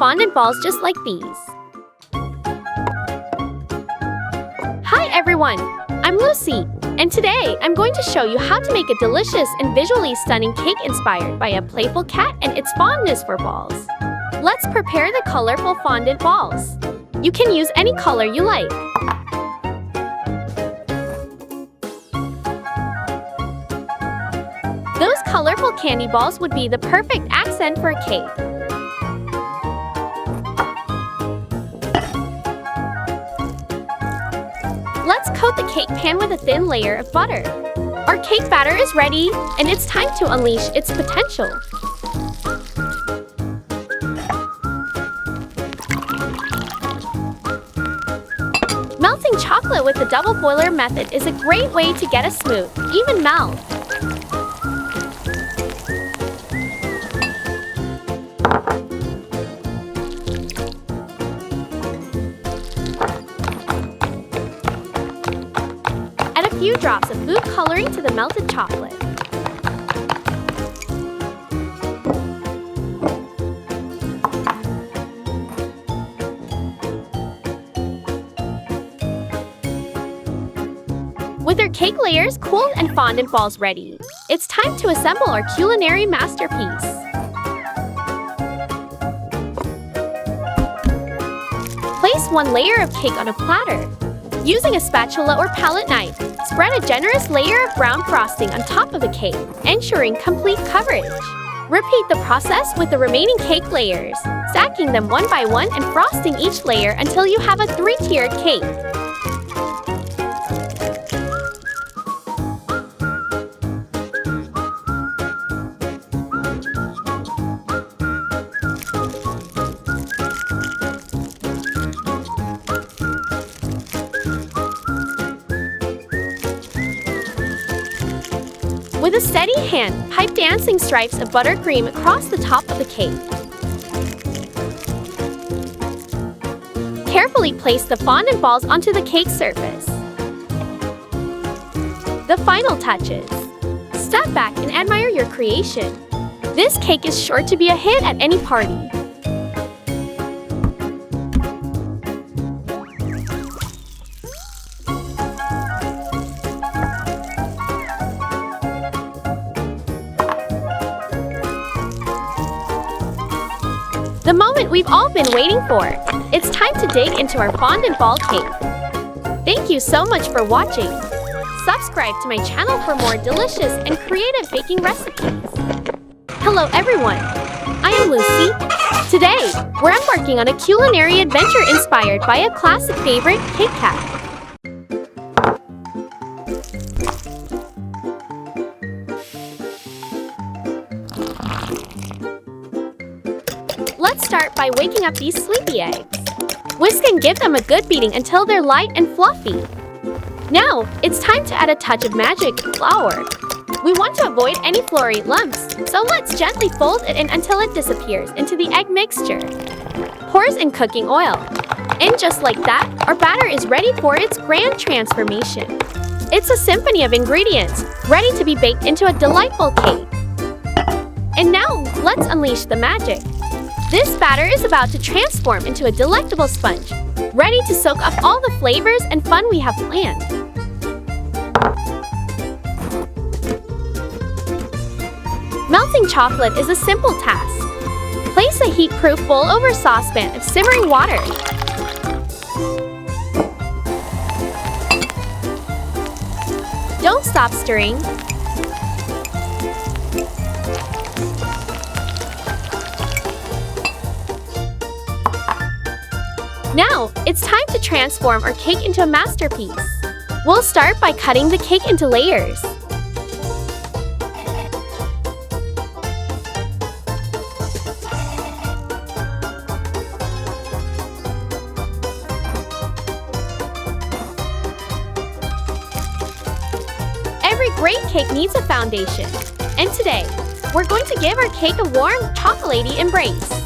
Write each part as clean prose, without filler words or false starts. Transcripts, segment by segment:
fondant balls just like these. Hi everyone, I'm Lucy, and today I'm going to show you how to make a delicious and visually stunning cake inspired by a playful cat and its fondness for balls. Let's prepare the colorful fondant balls. You can use any color you like. Those colorful candy balls would be the perfect accent for a cake. Let's coat the cake pan with a thin layer of butter. Our cake batter is ready, and it's time to unleash its potential. Melting chocolate with the double boiler method is a great way to get a smooth, even melt. Add a few drops of food coloring to the melted chocolate. With our cake layers cooled and fondant balls ready, it's time to assemble our culinary masterpiece. Place one layer of cake on a platter. Using a spatula or palette knife, spread a generous layer of brown frosting on top of the cake, ensuring complete coverage. Repeat the process with the remaining cake layers, stacking them one by one and frosting each layer until you have a three-tiered cake. With a steady hand, pipe dancing stripes of buttercream across the top of the cake. Carefully place the fondant balls onto the cake surface. The final touches. Step back and admire your creation. This cake is sure to be a hit at any party. The moment we've all been waiting for. It's time to dig into our fondant ball cake. Thank you so much for watching. Subscribe to my channel for more delicious and creative baking recipes. Hello everyone, I am Lucy. Today, we're embarking on a culinary adventure inspired by a classic favorite, Kit Kat. Let's start by waking up these sleepy eggs. Whisk and give them a good beating until they're light and fluffy. Now, it's time to add a touch of magic flour. We want to avoid any flour lumps, so let's gently fold it in until it disappears into the egg mixture. Pour in cooking oil. And just like that, our batter is ready for its grand transformation. It's a symphony of ingredients, ready to be baked into a delightful cake. And now, let's unleash the magic. This batter is about to transform into a delectable sponge, ready to soak up all the flavors and fun we have planned. Melting chocolate is a simple task. Place a heat-proof bowl over a saucepan of simmering water. Don't stop stirring. Now, it's time to transform our cake into a masterpiece. We'll start by cutting the cake into layers. Every great cake needs a foundation. And today, we're going to give our cake a warm, chocolatey embrace.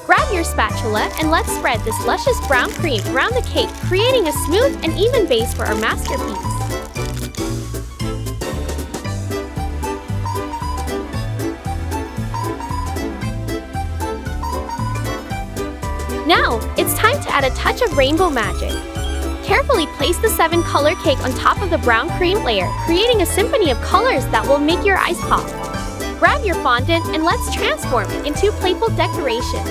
Grab your spatula and let's spread this luscious brown cream around the cake, creating a smooth and even base for our masterpiece. Now, it's time to add a touch of rainbow magic. Carefully place the 7-color cake on top of the brown cream layer, creating a symphony of colors that will make your eyes pop. Grab your fondant and let's transform it into playful decorations.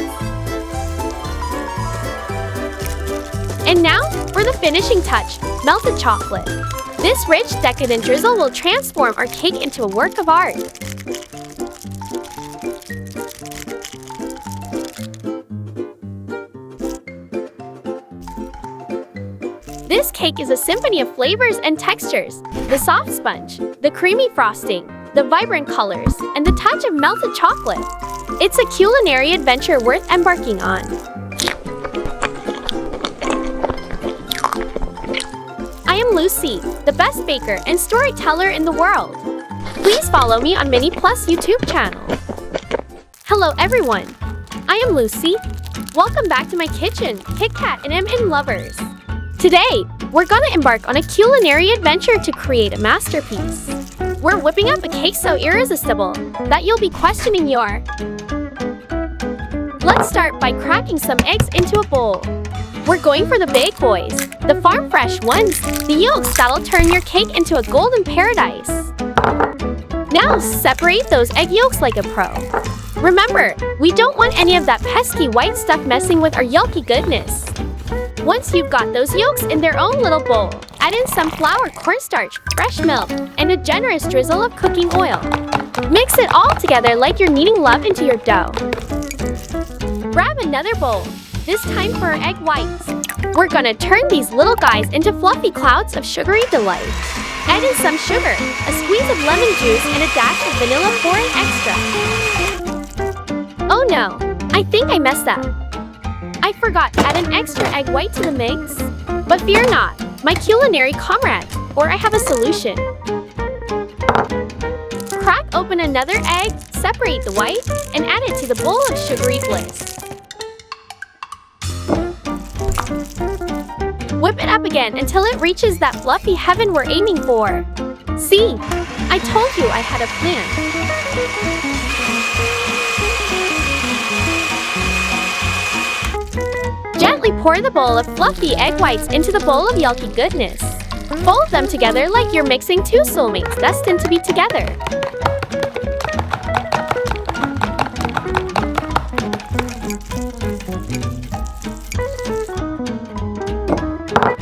And now, for the finishing touch, melted chocolate. This rich, decadent drizzle will transform our cake into a work of art. This cake is a symphony of flavors and textures. The soft sponge, the creamy frosting, the vibrant colors, and the touch of melted chocolate. It's a culinary adventure worth embarking on. I am Lucy, the best baker and storyteller in the world. Please follow me on Mini Plus YouTube channel. Hello everyone, I am Lucy. Welcome back to my kitchen, Kit Kat and M&M lovers. Today, we're gonna embark on a culinary adventure to create a masterpiece. We're whipping up a cake so irresistible that you'll be questioning your... Let's start by cracking some eggs into a bowl. We're going for the big boys, the farm fresh ones, the yolks that'll turn your cake into a golden paradise. Now separate those egg yolks like a pro. Remember, we don't want any of that pesky white stuff messing with our yolky goodness. Once you've got those yolks in their own little bowl, add in some flour, cornstarch, fresh milk, and a generous drizzle of cooking oil. Mix it all together like you're kneading love into your dough. Grab another bowl, this time for our egg whites. We're gonna turn these little guys into fluffy clouds of sugary delight. Add in some sugar, a squeeze of lemon juice, and a dash of vanilla for an extra. Oh no, I think I messed up. I forgot to add an extra egg white to the mix. But fear not, my culinary comrade, or I have a solution. Crack open another egg, separate the white, and add it to the bowl of sugary bliss. Whip it up again until it reaches that fluffy heaven we're aiming for. See, I told you I had a plan. Gently pour the bowl of fluffy egg whites into the bowl of yolky goodness. Fold them together like you're mixing two soulmates destined to be together.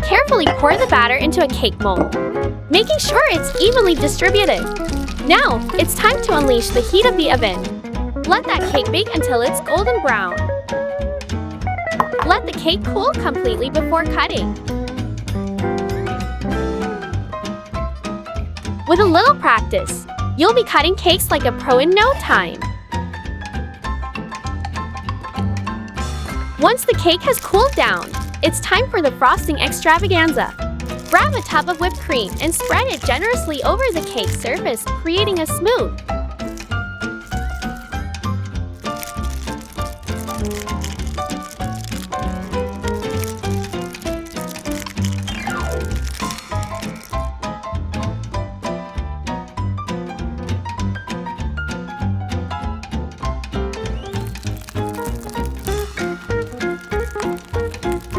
Carefully pour the batter into a cake mold, making sure it's evenly distributed. Now, it's time to unleash the heat of the oven. Let that cake bake until it's golden brown. Let the cake cool completely before cutting. With a little practice, you'll be cutting cakes like a pro in no time. Once the cake has cooled down, it's time for the frosting extravaganza. Grab a tub of whipped cream and spread it generously over the cake surface, creating a smooth,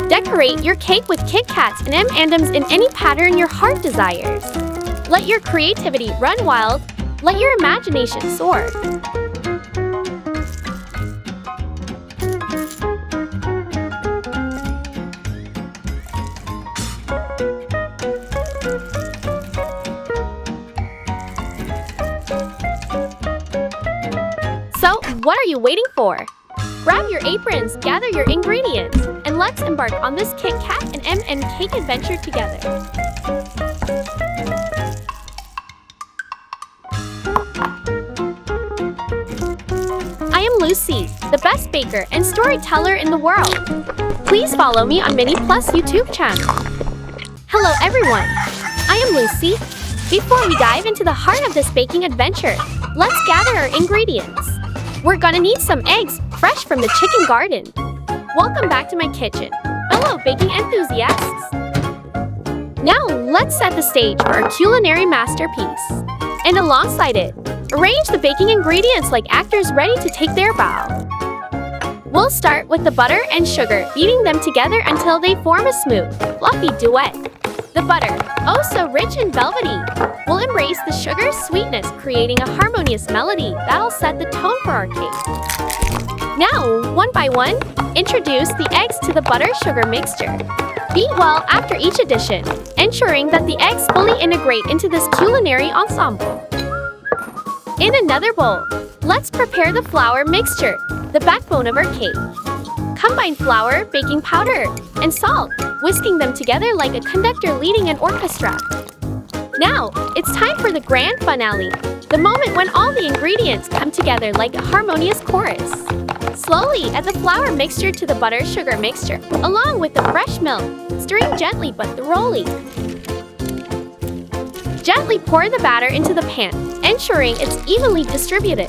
Decorate your cake with Kit Kats and M&Ms in any pattern your heart desires. Let your creativity run wild. Let your imagination soar. So, what are you waiting for? Grab your aprons, gather your ingredients, and let's embark on this Kit Kat and M&M cake adventure together. I am Lucy, the best baker and storyteller in the world. Please follow me on Mini Plus YouTube channel. Hello everyone, I am Lucy. Before we dive into the heart of this baking adventure, let's gather our ingredients. We're gonna need some eggs, fresh from the chicken garden. Welcome back to my kitchen, fellow baking enthusiasts. Now, let's set the stage for our culinary masterpiece. And alongside it, arrange the baking ingredients like actors ready to take their bow. We'll start with the butter and sugar, beating them together until they form a smooth, fluffy duet. The butter, oh so rich and velvety, will embrace the sugar's sweetness, creating a harmonious melody that'll set the tone for our cake. Now, one by one, introduce the eggs to the butter-sugar mixture. Beat well after each addition, ensuring that the eggs fully integrate into this culinary ensemble. In another bowl, let's prepare the flour mixture, the backbone of our cake. Combine flour, baking powder, and salt, whisking them together like a conductor leading an orchestra. Now, it's time for the grand finale, the moment when all the ingredients come together like a harmonious chorus. Slowly add the flour mixture to the butter-sugar mixture, along with the fresh milk, stirring gently but thoroughly. Gently pour the batter into the pan, ensuring it's evenly distributed.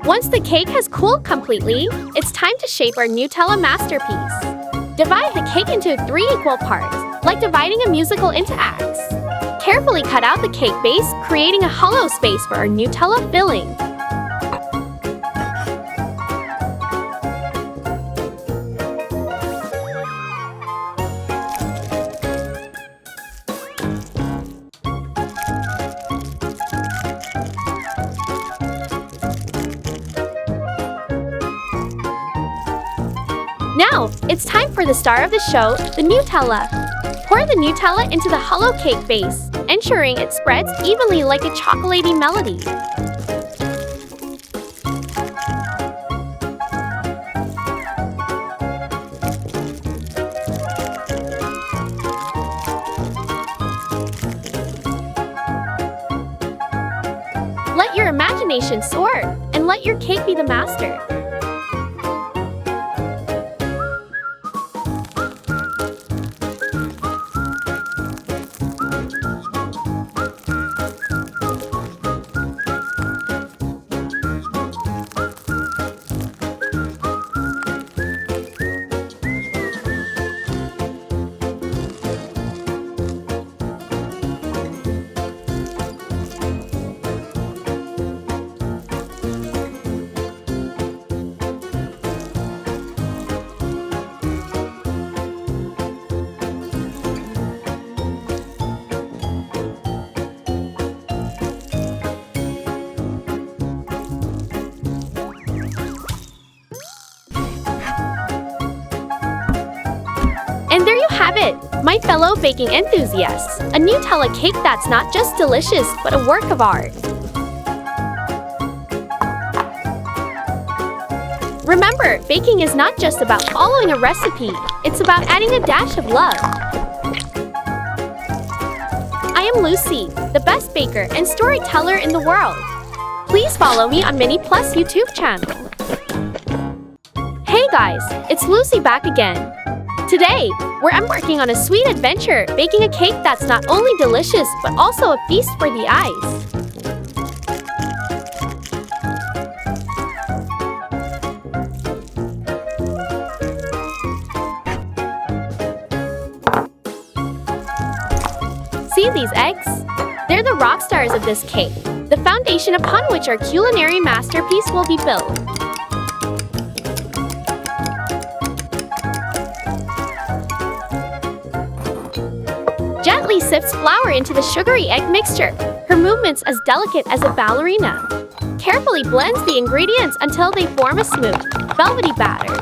Once the cake has cooled completely, it's time to shape our Nutella masterpiece. Divide the cake into 3 equal parts, like dividing a musical into acts. Carefully cut out the cake base, creating a hollow space for our Nutella filling. Now, it's time for the star of the show, the Nutella. Pour the Nutella into the hollow cake base, ensuring it spreads evenly like a chocolatey melody. Let your imagination soar, and let your cake be the master. And there you have it, my fellow baking enthusiasts, a Nutella cake that's not just delicious, but a work of art. Remember, baking is not just about following a recipe, it's about adding a dash of love. I am Lucy, the best baker and storyteller in the world. Please follow me on Mini Plus YouTube channel. Hey guys, it's Lucy back again. Today, we're embarking on a sweet adventure, baking a cake that's not only delicious, but also a feast for the eyes. See these eggs? They're the rock stars of this cake, the foundation upon which our culinary masterpiece will be built. Gently sifts flour into the sugary egg mixture, her movements as delicate as a ballerina. Carefully blends the ingredients until they form a smooth, velvety batter.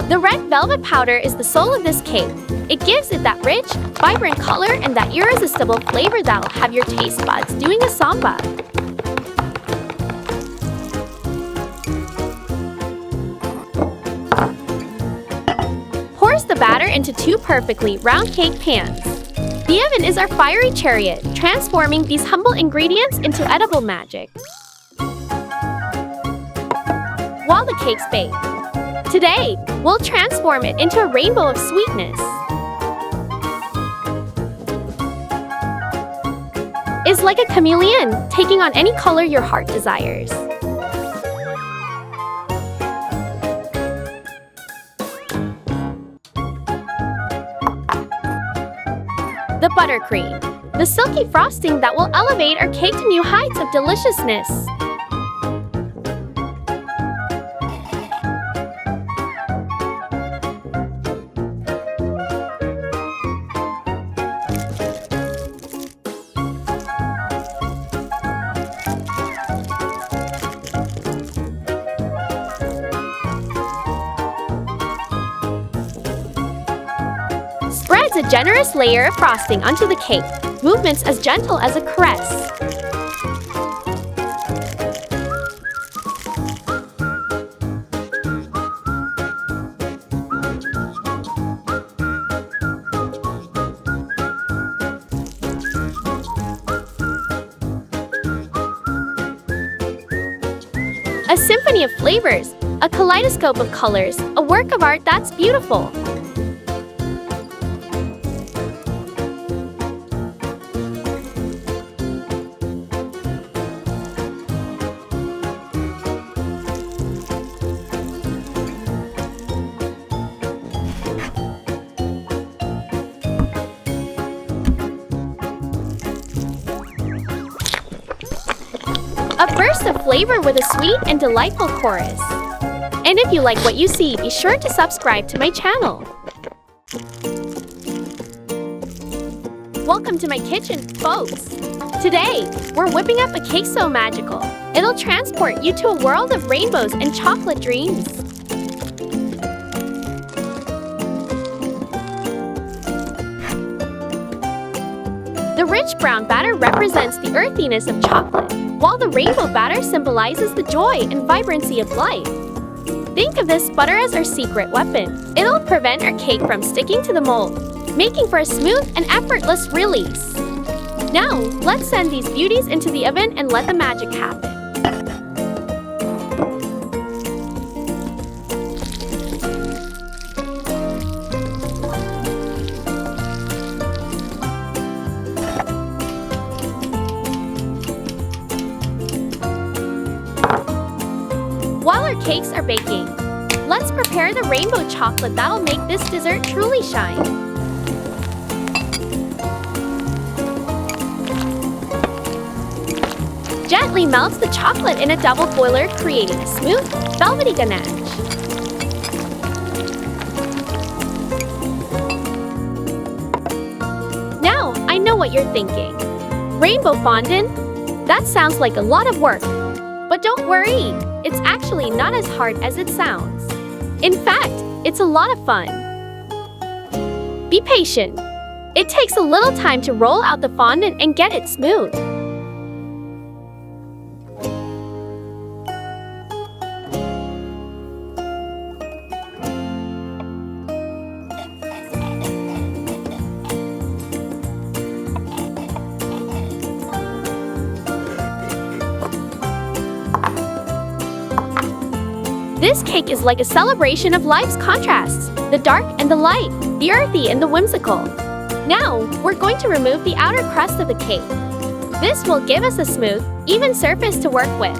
The red velvet powder is the soul of this cake. It gives it that rich, vibrant color and that irresistible flavor that'll have your taste buds doing a samba. Pours the batter into 2 perfectly round cake pans. The oven is our fiery chariot, transforming these humble ingredients into edible magic. While the cakes bake, today, we'll transform it into a rainbow of sweetness. It's like a chameleon, taking on any color your heart desires. The buttercream, the silky frosting that will elevate our cake to new heights of deliciousness. Spreads a generous layer of frosting onto the cake, movements as gentle as a caress. A symphony of flavors, a kaleidoscope of colors, a work of art that's beautiful. A burst of flavor with a sweet and delightful chorus. And if you like what you see, be sure to subscribe to my channel. Welcome to my kitchen, folks. Today, we're whipping up a cake so magical, it'll transport you to a world of rainbows and chocolate dreams. The rich brown batter represents the earthiness of chocolate, while the rainbow batter symbolizes the joy and vibrancy of life. Think of this butter as our secret weapon. It'll prevent our cake from sticking to the mold, making for a smooth and effortless release. Now, let's send these beauties into the oven and let the magic happen. While our cakes are baking, let's prepare the rainbow chocolate that'll make this dessert truly shine. Gently melt the chocolate in a double boiler, creating a smooth, velvety ganache. Now, I know what you're thinking. Rainbow fondant? That sounds like a lot of work. But don't worry, it's actually not as hard as it sounds. In fact, it's a lot of fun. Be patient. It takes a little time to roll out the fondant and get it smooth. This cake is like a celebration of life's contrasts, the dark and the light, the earthy and the whimsical. Now, we're going to remove the outer crust of the cake. This will give us a smooth, even surface to work with.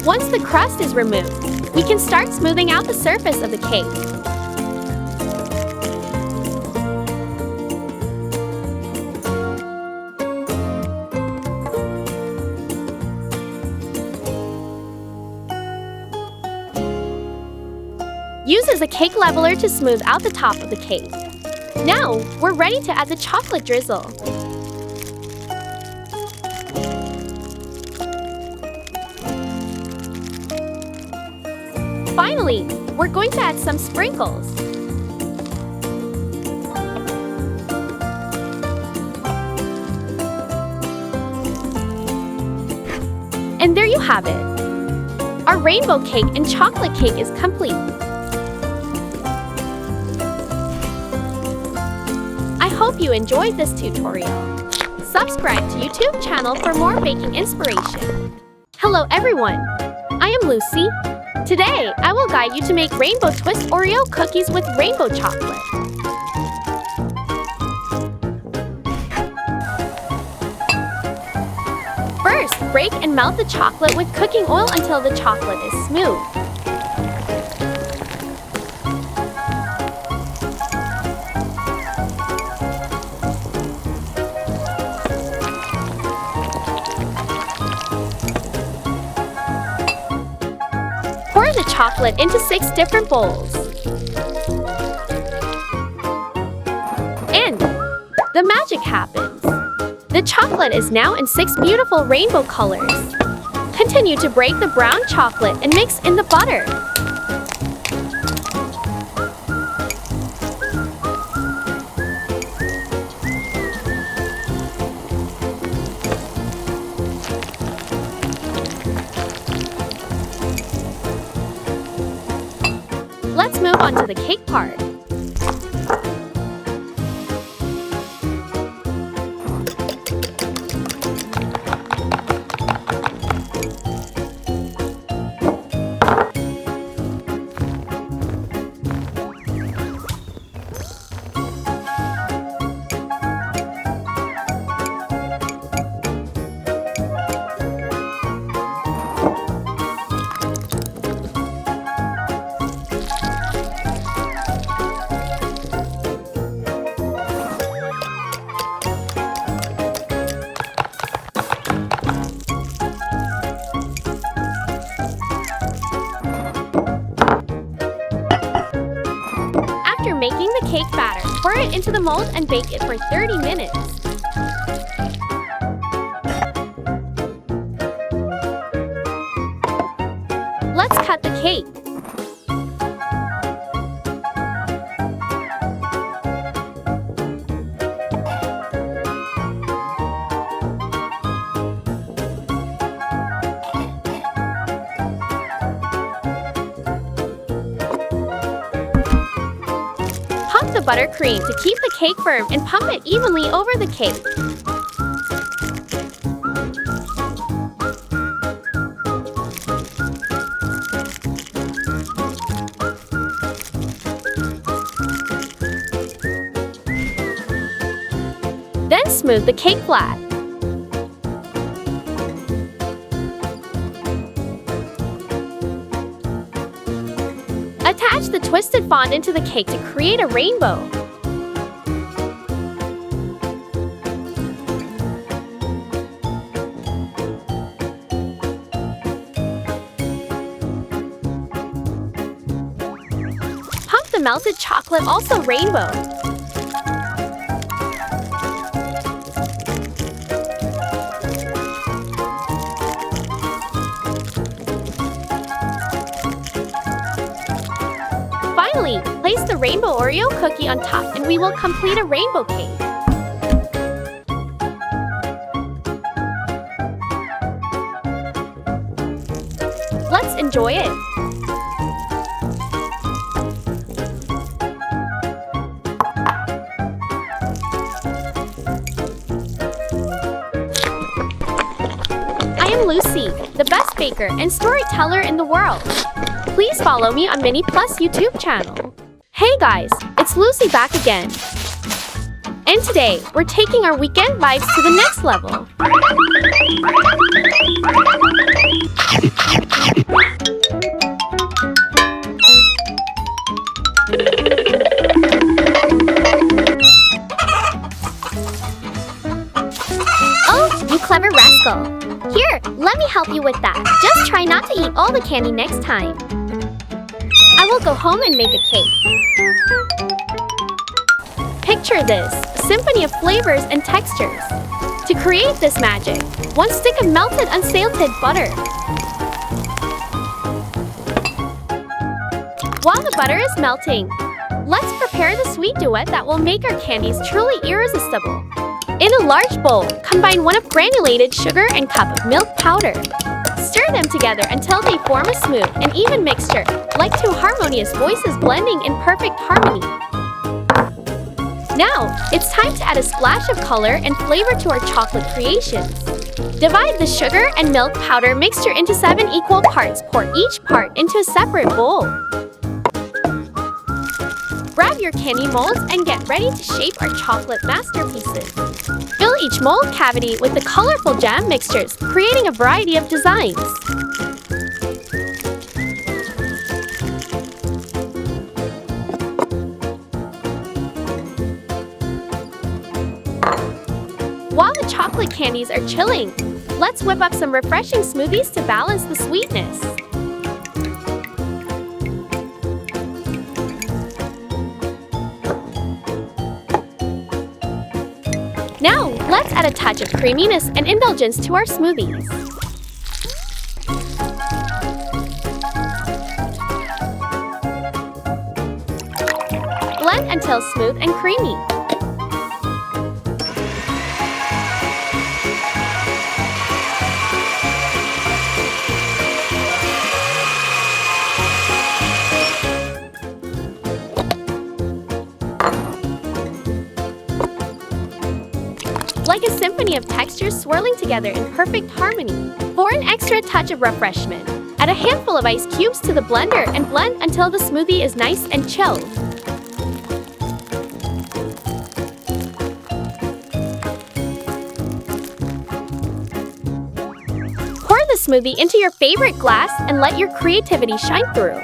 Once the crust is removed, we can start smoothing out the surface of the cake. Use a cake leveler to smooth out the top of the cake. Now, we're ready to add the chocolate drizzle. Finally, we're going to add some sprinkles. And there you have it. Our rainbow cake and chocolate cake is complete. I hope you enjoyed this tutorial. Subscribe to YouTube channel for more baking inspiration. Hello everyone, I am Lucy. Today, I will guide you to make rainbow twist Oreo cookies with rainbow chocolate. First, break and melt the chocolate with cooking oil until the chocolate is smooth. Pour the chocolate into 6 different bowls. And the magic happens. The chocolate is now in 6 beautiful rainbow colors. Continue to break the brown chocolate and mix in the butter. Let's move on to the cake part. After making the cake batter, pour it into the mold and bake it for 30 minutes. Let's cut the cake. Pump the buttercream to keep the cake firm and pump it evenly over the cake. Then smooth the cake flat. Attach the twisted fondant to the cake to create a rainbow. Pump the melted chocolate also rainbow. Finally, place the rainbow Oreo cookie on top and we will complete a rainbow cake. Let's enjoy it! I am Lucy, the best baker and storyteller in the world. Please follow me on Mini Plus YouTube channel. Hey guys, it's Lucy back again. And today, we're taking our weekend vibes to the next level. Oh, you clever rascal. Here, let me help you with that. Just try not to eat all the candy next time. I will go home and make a cake. Picture this, a symphony of flavors and textures. To create this magic, 1 stick of melted unsalted butter. While the butter is melting, let's prepare the sweet duet that will make our candies truly irresistible. In a large bowl, combine 1 of granulated sugar and cup of milk powder. Stir them together until they form a smooth and even mixture, like 2 harmonious voices blending in perfect harmony. Now, it's time to add a splash of color and flavor to our chocolate creations. Divide the sugar and milk powder mixture into 7 equal parts. Pour each part into a separate bowl. Grab your candy molds and get ready to shape our chocolate masterpieces. Fill each mold cavity with the colorful jam mixtures, creating a variety of designs. While the chocolate candies are chilling, let's whip up some refreshing smoothies to balance the sweetness. Now, let's add a touch of creaminess and indulgence to our smoothies. Blend until smooth and creamy. Like a symphony of textures swirling together in perfect harmony. For an extra touch of refreshment, add a handful of ice cubes to the blender and blend until the smoothie is nice and chilled. Pour the smoothie into your favorite glass and let your creativity shine through.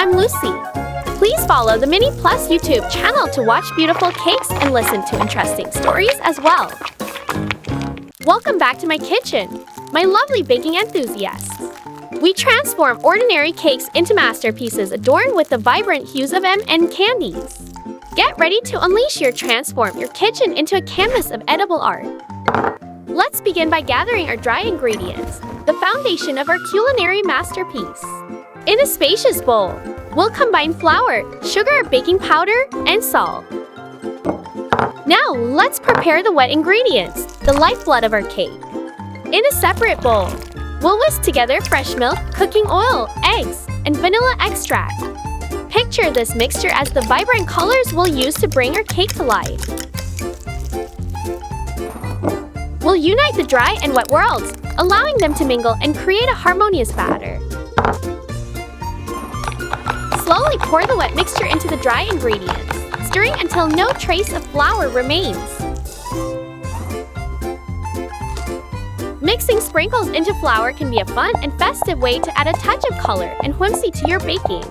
I'm Lucy. Please follow the Mini Plus YouTube channel to watch beautiful cakes and listen to interesting stories as well. Welcome back to my kitchen, my lovely baking enthusiasts. We transform ordinary cakes into masterpieces adorned with the vibrant hues of M&M candies. Get ready to unleash transform your kitchen into a canvas of edible art. Let's begin by gathering our dry ingredients, the foundation of our culinary masterpiece. In a spacious bowl, we'll combine flour, sugar, baking powder, and salt. Now, let's prepare the wet ingredients, the lifeblood of our cake. In a separate bowl, we'll whisk together fresh milk, cooking oil, eggs, and vanilla extract. Picture this mixture as the vibrant colors we'll use to bring our cake to life. We'll unite the dry and wet worlds, allowing them to mingle and create a harmonious batter. Slowly pour the wet mixture into the dry ingredients, stirring until no trace of flour remains. Mixing sprinkles into flour can be a fun and festive way to add a touch of color and whimsy to your baking.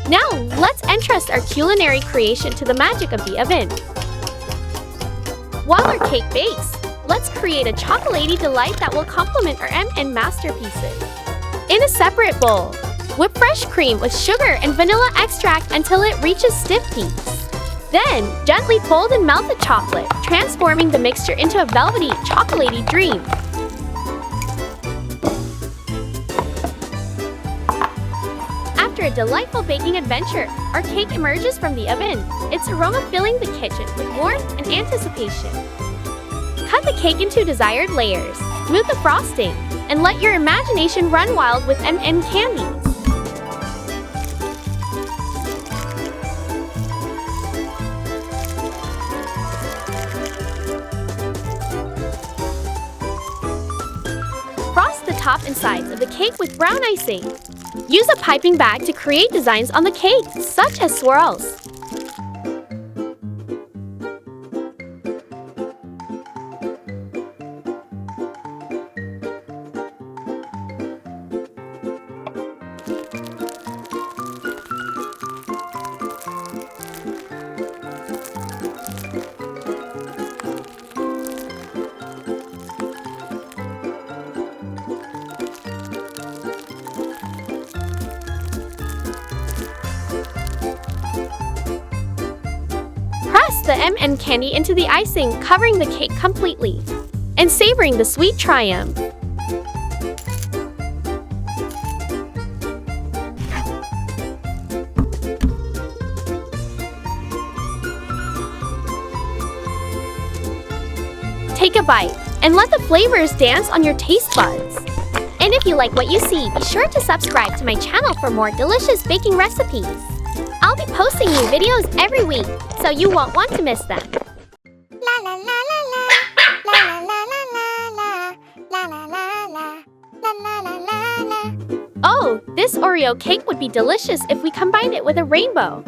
Now, let's entrust our culinary creation to the magic of the oven. While our cake bakes, let's create a chocolatey delight that will complement our M&M masterpieces. In a separate bowl, whip fresh cream with sugar and vanilla extract until it reaches stiff peaks. Then, gently fold and melt the chocolate, transforming the mixture into a velvety, chocolatey dream. After a delightful baking adventure, our cake emerges from the oven, its aroma filling the kitchen with warmth and anticipation. Cut the cake into desired layers, smooth the frosting, and let your imagination run wild with M&M candies. Frost the top and sides of the cake with brown icing. Use a piping bag to create designs on the cake, such as swirls. Press the M&M candy into the icing, covering the cake completely, and savoring the sweet triumph. Take a bite and let the flavors dance on your taste buds. And if you like what you see, be sure to subscribe to my channel for more delicious baking recipes. I'll be posting new videos every week, so you won't want to miss them. La la la la la, la la la la la, la la la la, la la la la. Oh, this Oreo cake would be delicious if we combined it with a rainbow.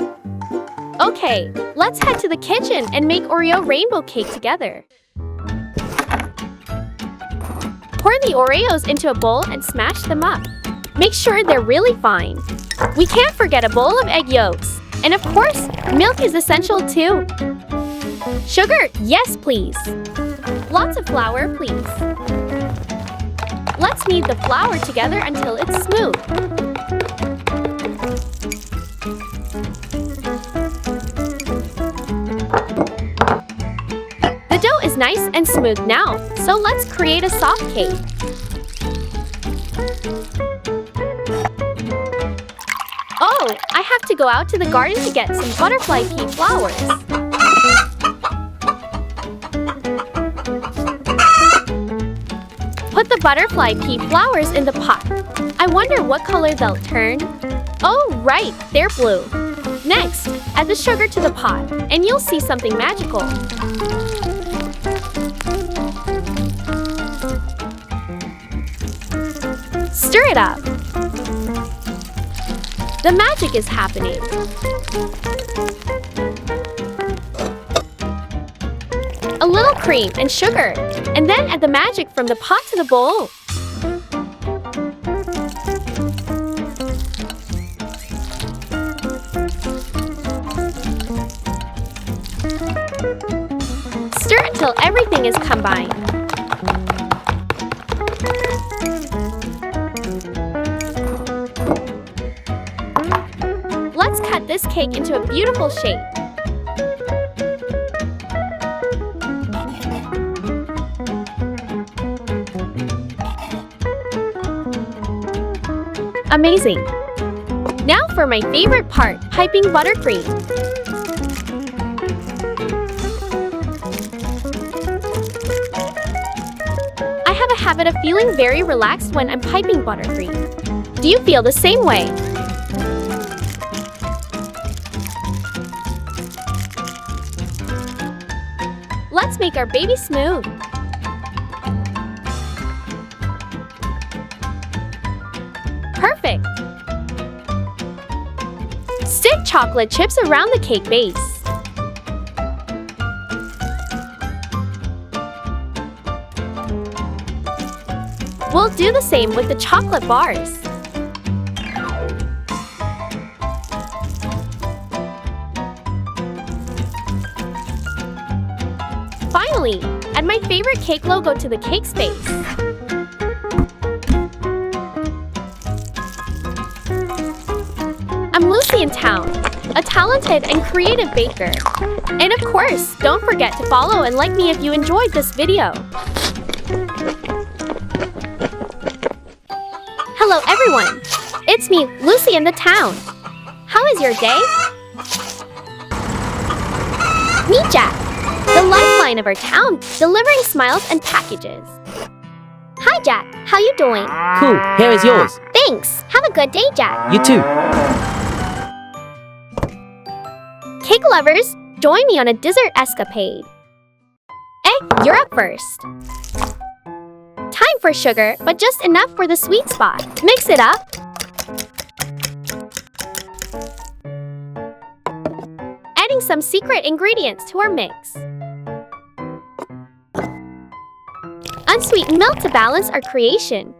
Okay, let's head to the kitchen and make Oreo rainbow cake together. Pour the Oreos into a bowl and smash them up. Make sure they're really fine. We can't forget a bowl of egg yolks. And of course, milk is essential too. Sugar, yes please. Lots of flour, please. Let's knead the flour together until it's smooth. The dough is nice and smooth now, so let's create a soft cake. Oh, I have to go out to the garden to get some butterfly pea flowers. Put the butterfly pea flowers in the pot. I wonder what color they'll turn. Oh, right, they're blue. Next, add the sugar to the pot, and you'll see something magical. Stir it up. The magic is happening. A little cream and sugar, and then add the magic from the pot to the bowl. Stir until everything is combined. Let's cut this cake into a beautiful shape. Amazing! Now for my favorite part, piping buttercream. I have a habit of feeling very relaxed when I'm piping buttercream. Do you feel the same way? Let's make our baby smooth. Perfect! Stick chocolate chips around the cake base. We'll do the same with the chocolate bars. Finally, add my favorite cake logo to the cake space. I'm Lucy in town, a talented and creative baker. And of course, don't forget to follow and like me if you enjoyed this video. Hello everyone! It's me, Lucy in the town. How is your day? Meet Jack, the lifeline of our town, delivering smiles and packages. Hi Jack, how you doing? Cool, here is yours. Thanks. Have a good day, Jack. You too. Cake lovers, join me on a dessert escapade. Egg, you're up first. Time for sugar, but just enough for the sweet spot. Mix it up. Adding some secret ingredients to our mix. Unsweetened milk to balance our creation.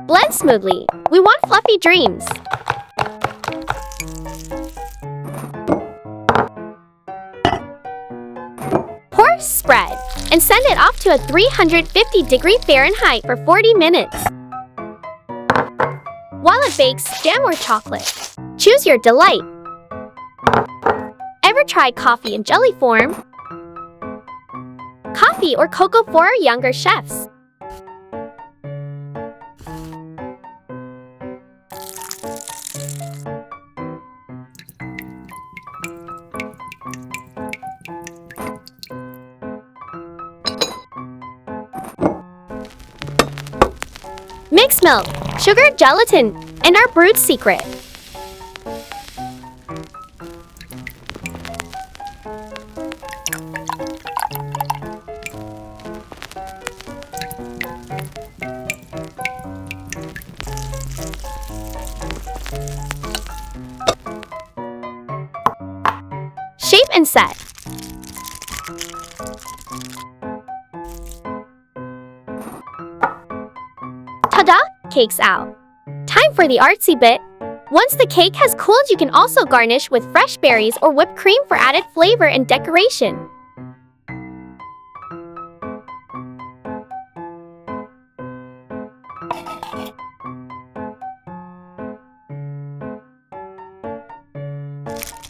Blend smoothly. We want fluffy dreams. Pour, spread, and send it off to a 350-degree Fahrenheit for 40 minutes. While it bakes, jam or chocolate. Choose your delight. Ever tried coffee in jelly form? Coffee or cocoa for our younger chefs. Mix milk, sugar, gelatin, and our brewed secret. Shape and set. Ta-da! Cake's out. Time for the artsy bit. Once the cake has cooled, you can also garnish with fresh berries or whipped cream for added flavor and decoration.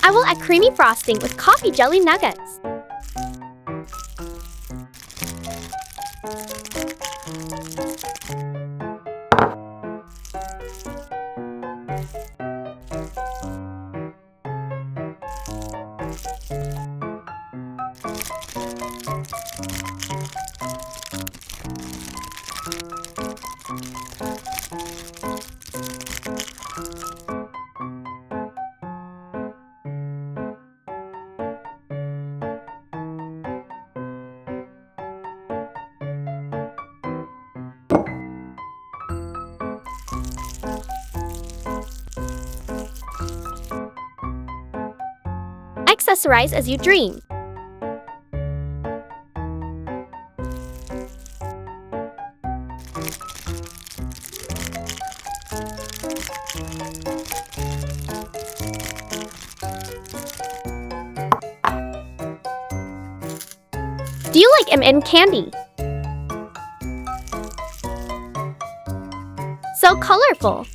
I will add creamy frosting with coffee jelly nuggets. Accessorize as you dream. Do you like M&M candy? So colorful.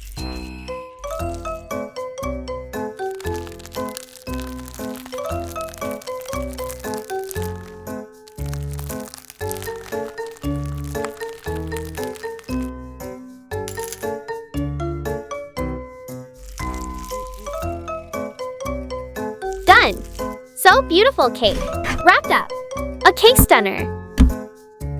Done! So beautiful cake. Wrapped up. A cake stunner.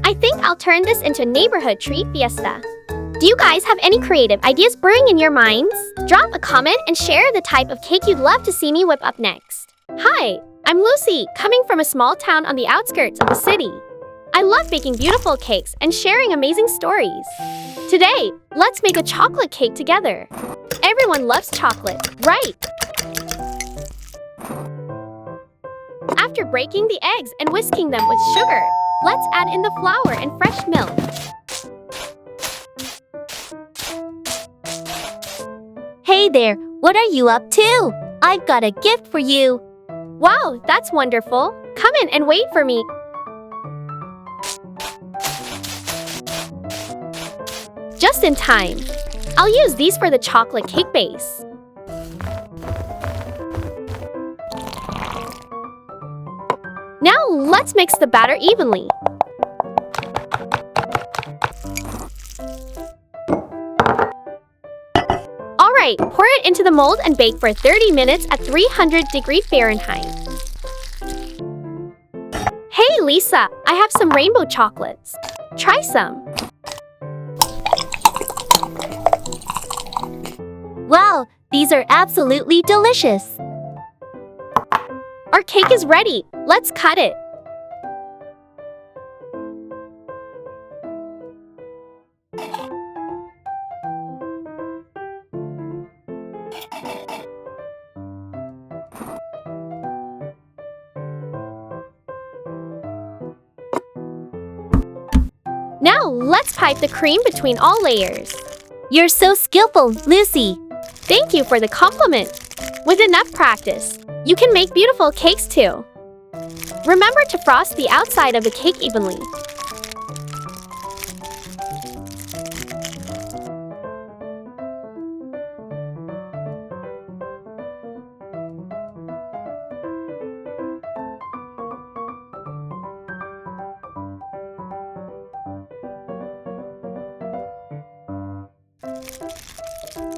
I think I'll turn this into a neighborhood treat fiesta. Do you guys have any creative ideas brewing in your minds? Drop a comment and share the type of cake you'd love to see me whip up next. Hi, I'm Lucy, coming from a small town on the outskirts of the city. I love baking beautiful cakes and sharing amazing stories. Today, let's make a chocolate cake together. Everyone loves chocolate, right? After breaking the eggs and whisking them with sugar, let's add in the flour and fresh milk. Hey there, what are you up to? I've got a gift for you. Wow, that's wonderful. Come in and wait for me. Just in time. I'll use these for the chocolate cake base. Now let's mix the batter evenly. Alright, pour it into the mold and bake for 30 minutes at 300° Fahrenheit. Hey Lisa, I have some rainbow chocolates. Try some. Wow, these are absolutely delicious. Our cake is ready. Let's cut it. Now, let's pipe the cream between all layers. You're so skillful, Lucy. Thank you for the compliment. With enough practice, you can make beautiful cakes too. Remember to frost the outside of the cake evenly.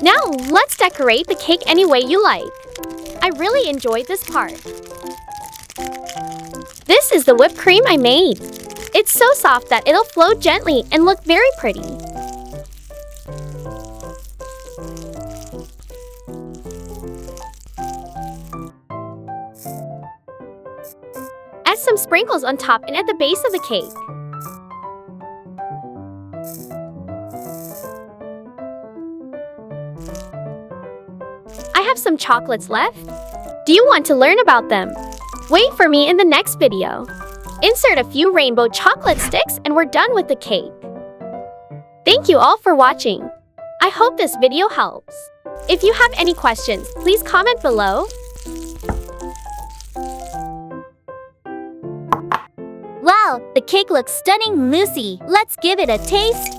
Now, let's decorate the cake any way you like. I really enjoyed this part. This is the whipped cream I made. It's so soft that it'll flow gently and look very pretty. Add some sprinkles on top and at the base of the cake. I have some chocolates left. Do you want to learn about them? Wait for me in the next video. Insert a few rainbow chocolate sticks and we're done with the cake. Thank you all for watching. I hope this video helps. If you have any questions, please comment below. Wow, the cake looks stunning, Lucy. Let's give it a taste.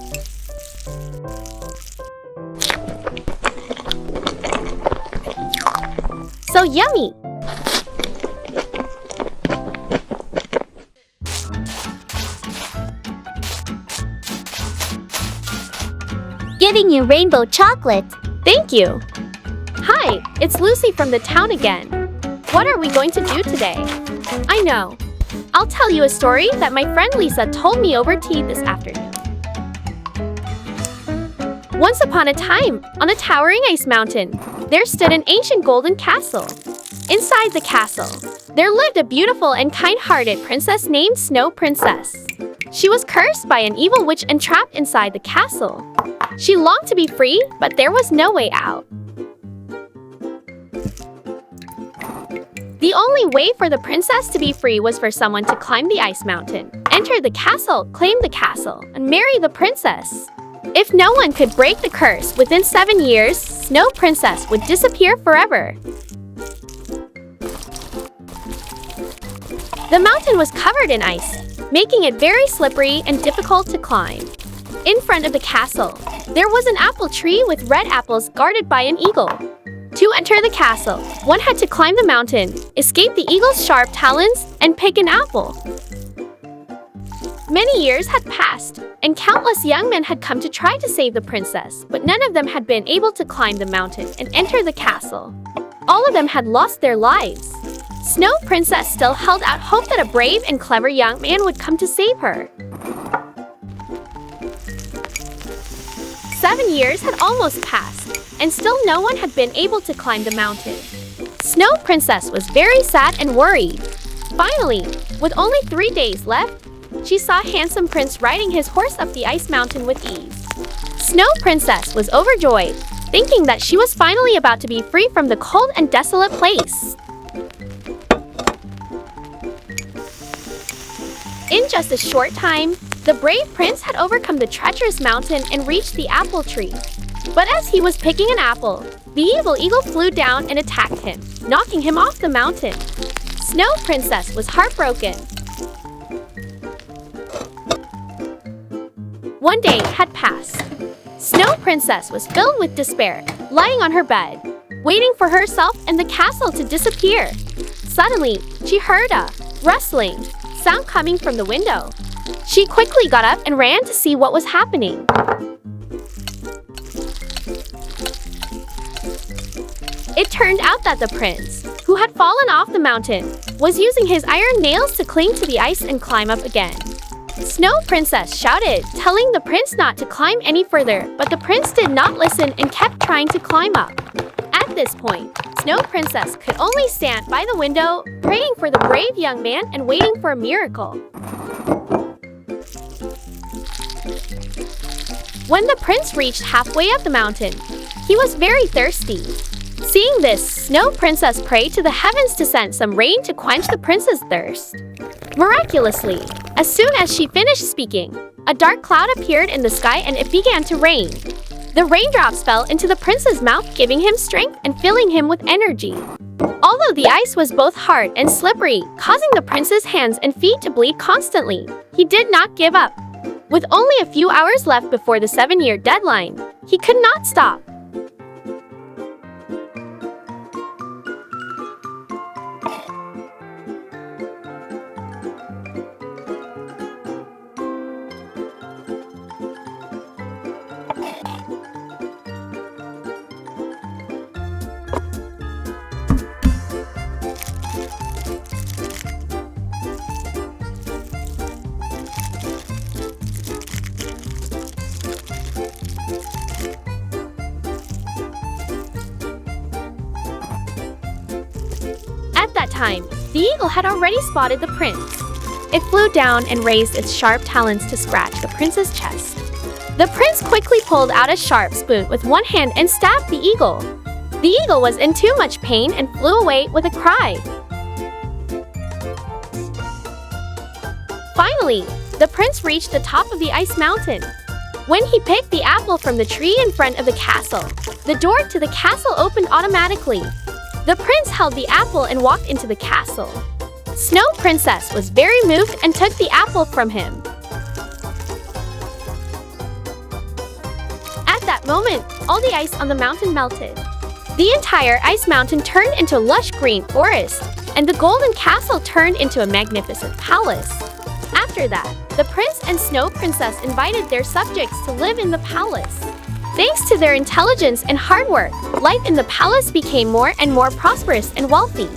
So yummy! Giving you rainbow chocolate. Thank you! Hi, it's Lucy from the town again. What are we going to do today? I know. I'll tell you a story that my friend Lisa told me over tea this afternoon. Once upon a time, on a towering ice mountain, there stood an ancient golden castle. Inside the castle, there lived a beautiful and kind-hearted princess named Snow Princess. She was cursed by an evil witch and trapped inside the castle. She longed to be free, but there was no way out. The only way for the princess to be free was for someone to climb the ice mountain, enter the castle, claim the castle, and marry the princess. If no one could break the curse within 7 years, Snow Princess would disappear forever. The mountain was covered in ice, making it very slippery and difficult to climb. In front of the castle, there was an apple tree with red apples guarded by an eagle. To enter the castle, one had to climb the mountain, escape the eagle's sharp talons, and pick an apple. Many years had passed, and countless young men had come to try to save the princess, but none of them had been able to climb the mountain and enter the castle. All of them had lost their lives. Snow Princess still held out hope that a brave and clever young man would come to save her. 7 years had almost passed, and still no one had been able to climb the mountain. Snow Princess was very sad and worried. Finally, with only 3 days left, she saw a handsome prince riding his horse up the ice mountain with ease. Snow Princess was overjoyed, thinking that she was finally about to be free from the cold and desolate place. In just a short time, the brave prince had overcome the treacherous mountain and reached the apple tree. But as he was picking an apple, the evil eagle flew down and attacked him, knocking him off the mountain. Snow Princess was heartbroken. One day had passed. Snow Princess was filled with despair, lying on her bed, waiting for herself and the castle to disappear. Suddenly, she heard a rustling sound coming from the window. She quickly got up and ran to see what was happening. It turned out that the prince, who had fallen off the mountain, was using his iron nails to cling to the ice and climb up again. Snow Princess shouted, telling the prince not to climb any further, but the prince did not listen and kept trying to climb up. At this point, Snow Princess could only stand by the window, praying for the brave young man and waiting for a miracle. When the prince reached halfway up the mountain, he was very thirsty. Seeing this, Snow Princess prayed to the heavens to send some rain to quench the prince's thirst. Miraculously, as soon as she finished speaking, a dark cloud appeared in the sky and it began to rain. The raindrops fell into the prince's mouth, giving him strength and filling him with energy. Although the ice was both hard and slippery, causing the prince's hands and feet to bleed constantly, he did not give up. With only a few hours left before the 7-year deadline, he could not stop. time, the eagle had already spotted the prince. It flew down and raised its sharp talons to scratch the prince's chest. The prince quickly pulled out a sharp spoon with one hand and stabbed the eagle. The eagle was in too much pain and flew away with a cry. Finally, the prince reached the top of the ice mountain. When he picked the apple from the tree in front of the castle, the door to the castle opened automatically. The prince held the apple and walked into the castle. Snow Princess was very moved and took the apple from him. At that moment, all the ice on the mountain melted. The entire ice mountain turned into a lush green forest, and the golden castle turned into a magnificent palace. After that, the prince and Snow Princess invited their subjects to live in the palace. Thanks to their intelligence and hard work, life in the palace became more and more prosperous and wealthy.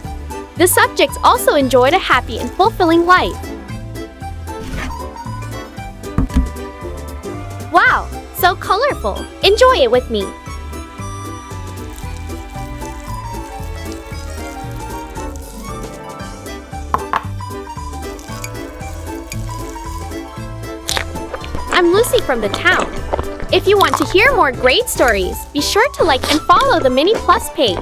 The subjects also enjoyed a happy and fulfilling life. Wow, so colorful! Enjoy it with me! I'm Lucy from the town. If you want to hear more great stories, be sure to like and follow the Mini Plus page.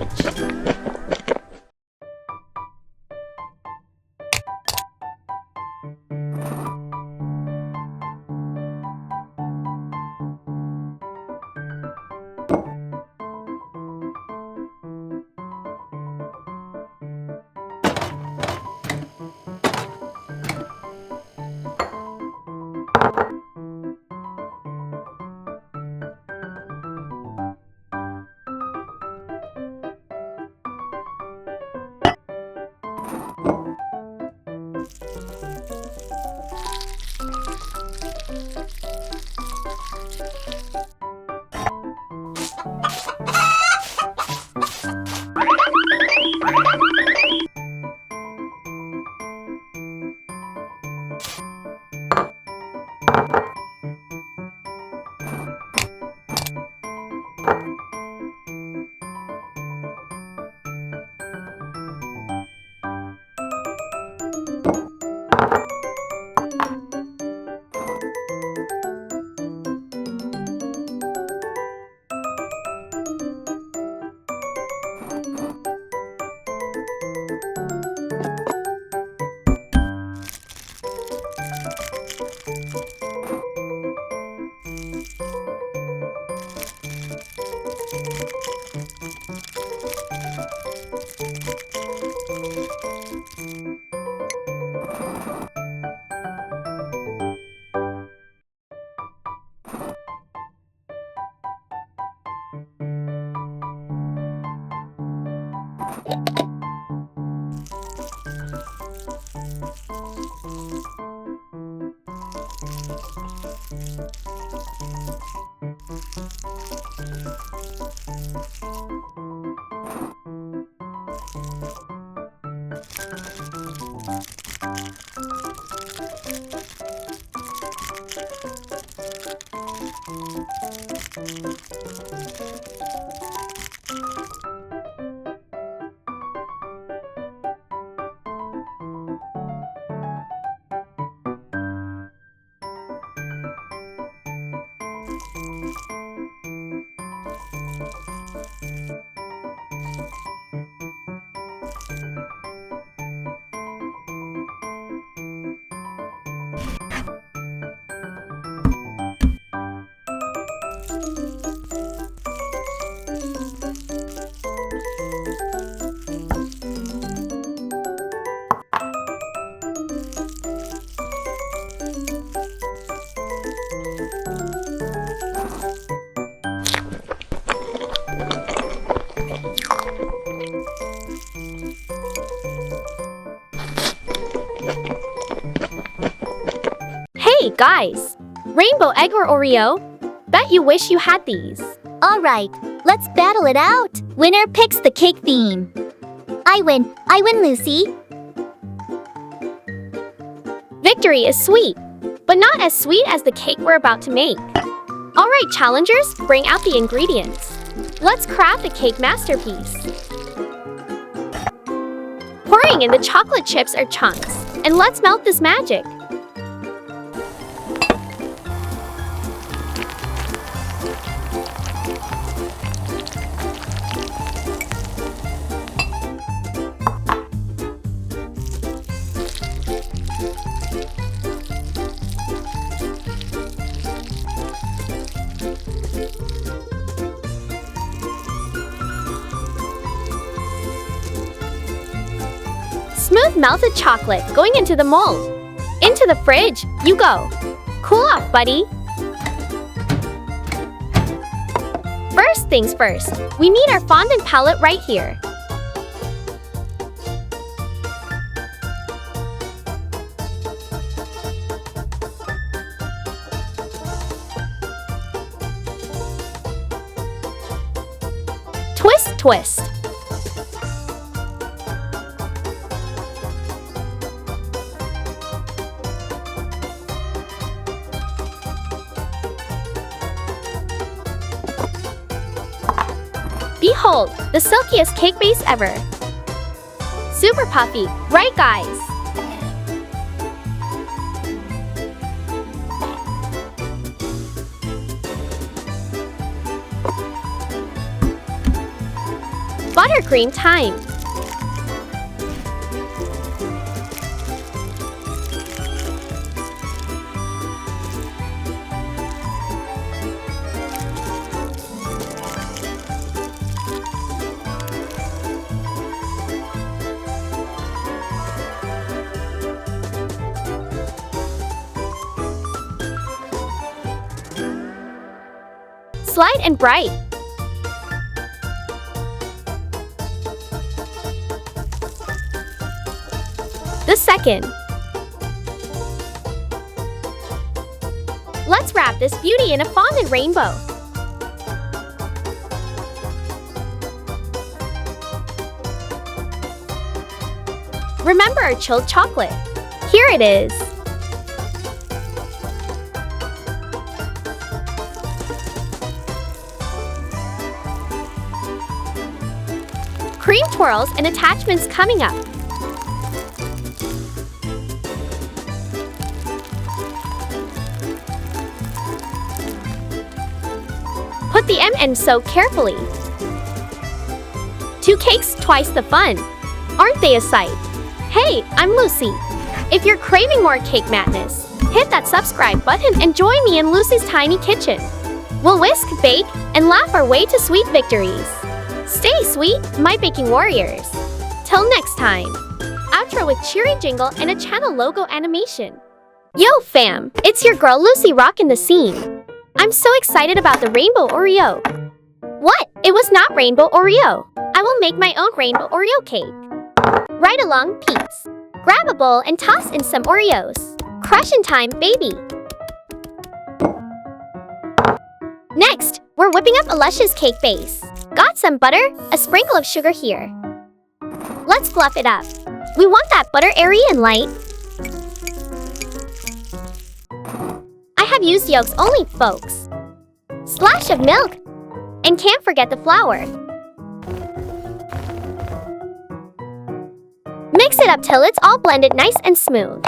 Hey guys! Rainbow egg or Oreo? Bet you wish you had these. Alright, let's battle it out. Winner picks the cake theme. I win, Lucy. Victory is sweet, but not as sweet as the cake we're about to make. Alright challengers, bring out the ingredients. Let's craft a cake masterpiece. Pouring in the chocolate chips or chunks. And let's melt this magic. Smooth melted chocolate going into the mold. Into the fridge, you go. Cool off, buddy. First things first, we need our fondant palette right here. Twist, twist. Behold, the silkiest cake base ever. Super puffy, right guys? Buttercream time. Slight and bright. The second. Let's wrap this beauty in a fondant rainbow. Remember our chilled chocolate. Here it is. Cream twirls and attachments coming up. Put the M&Ms so carefully. 2 cakes, twice the fun. Aren't they a sight? Hey, I'm Lucy. If you're craving more cake madness, hit that subscribe button and join me in Lucy's tiny kitchen. We'll whisk, bake, and laugh our way to sweet victories. Stay sweet, my baking warriors. Till next time. Outro with cheery jingle and a channel logo animation. Yo fam, it's your girl Lucy rockin' the scene. I'm so excited about the rainbow Oreo. What? It was not rainbow Oreo. I will make my own rainbow Oreo cake. Right along, peeps. Grab a bowl and toss in some Oreos. Crush in time, baby. Next, we're whipping up a luscious cake base. Got some butter, a sprinkle of sugar here. Let's fluff it up. We want that butter airy and light. I have used yolks only, folks. Splash of milk. And can't forget the flour. Mix it up till it's all blended nice and smooth.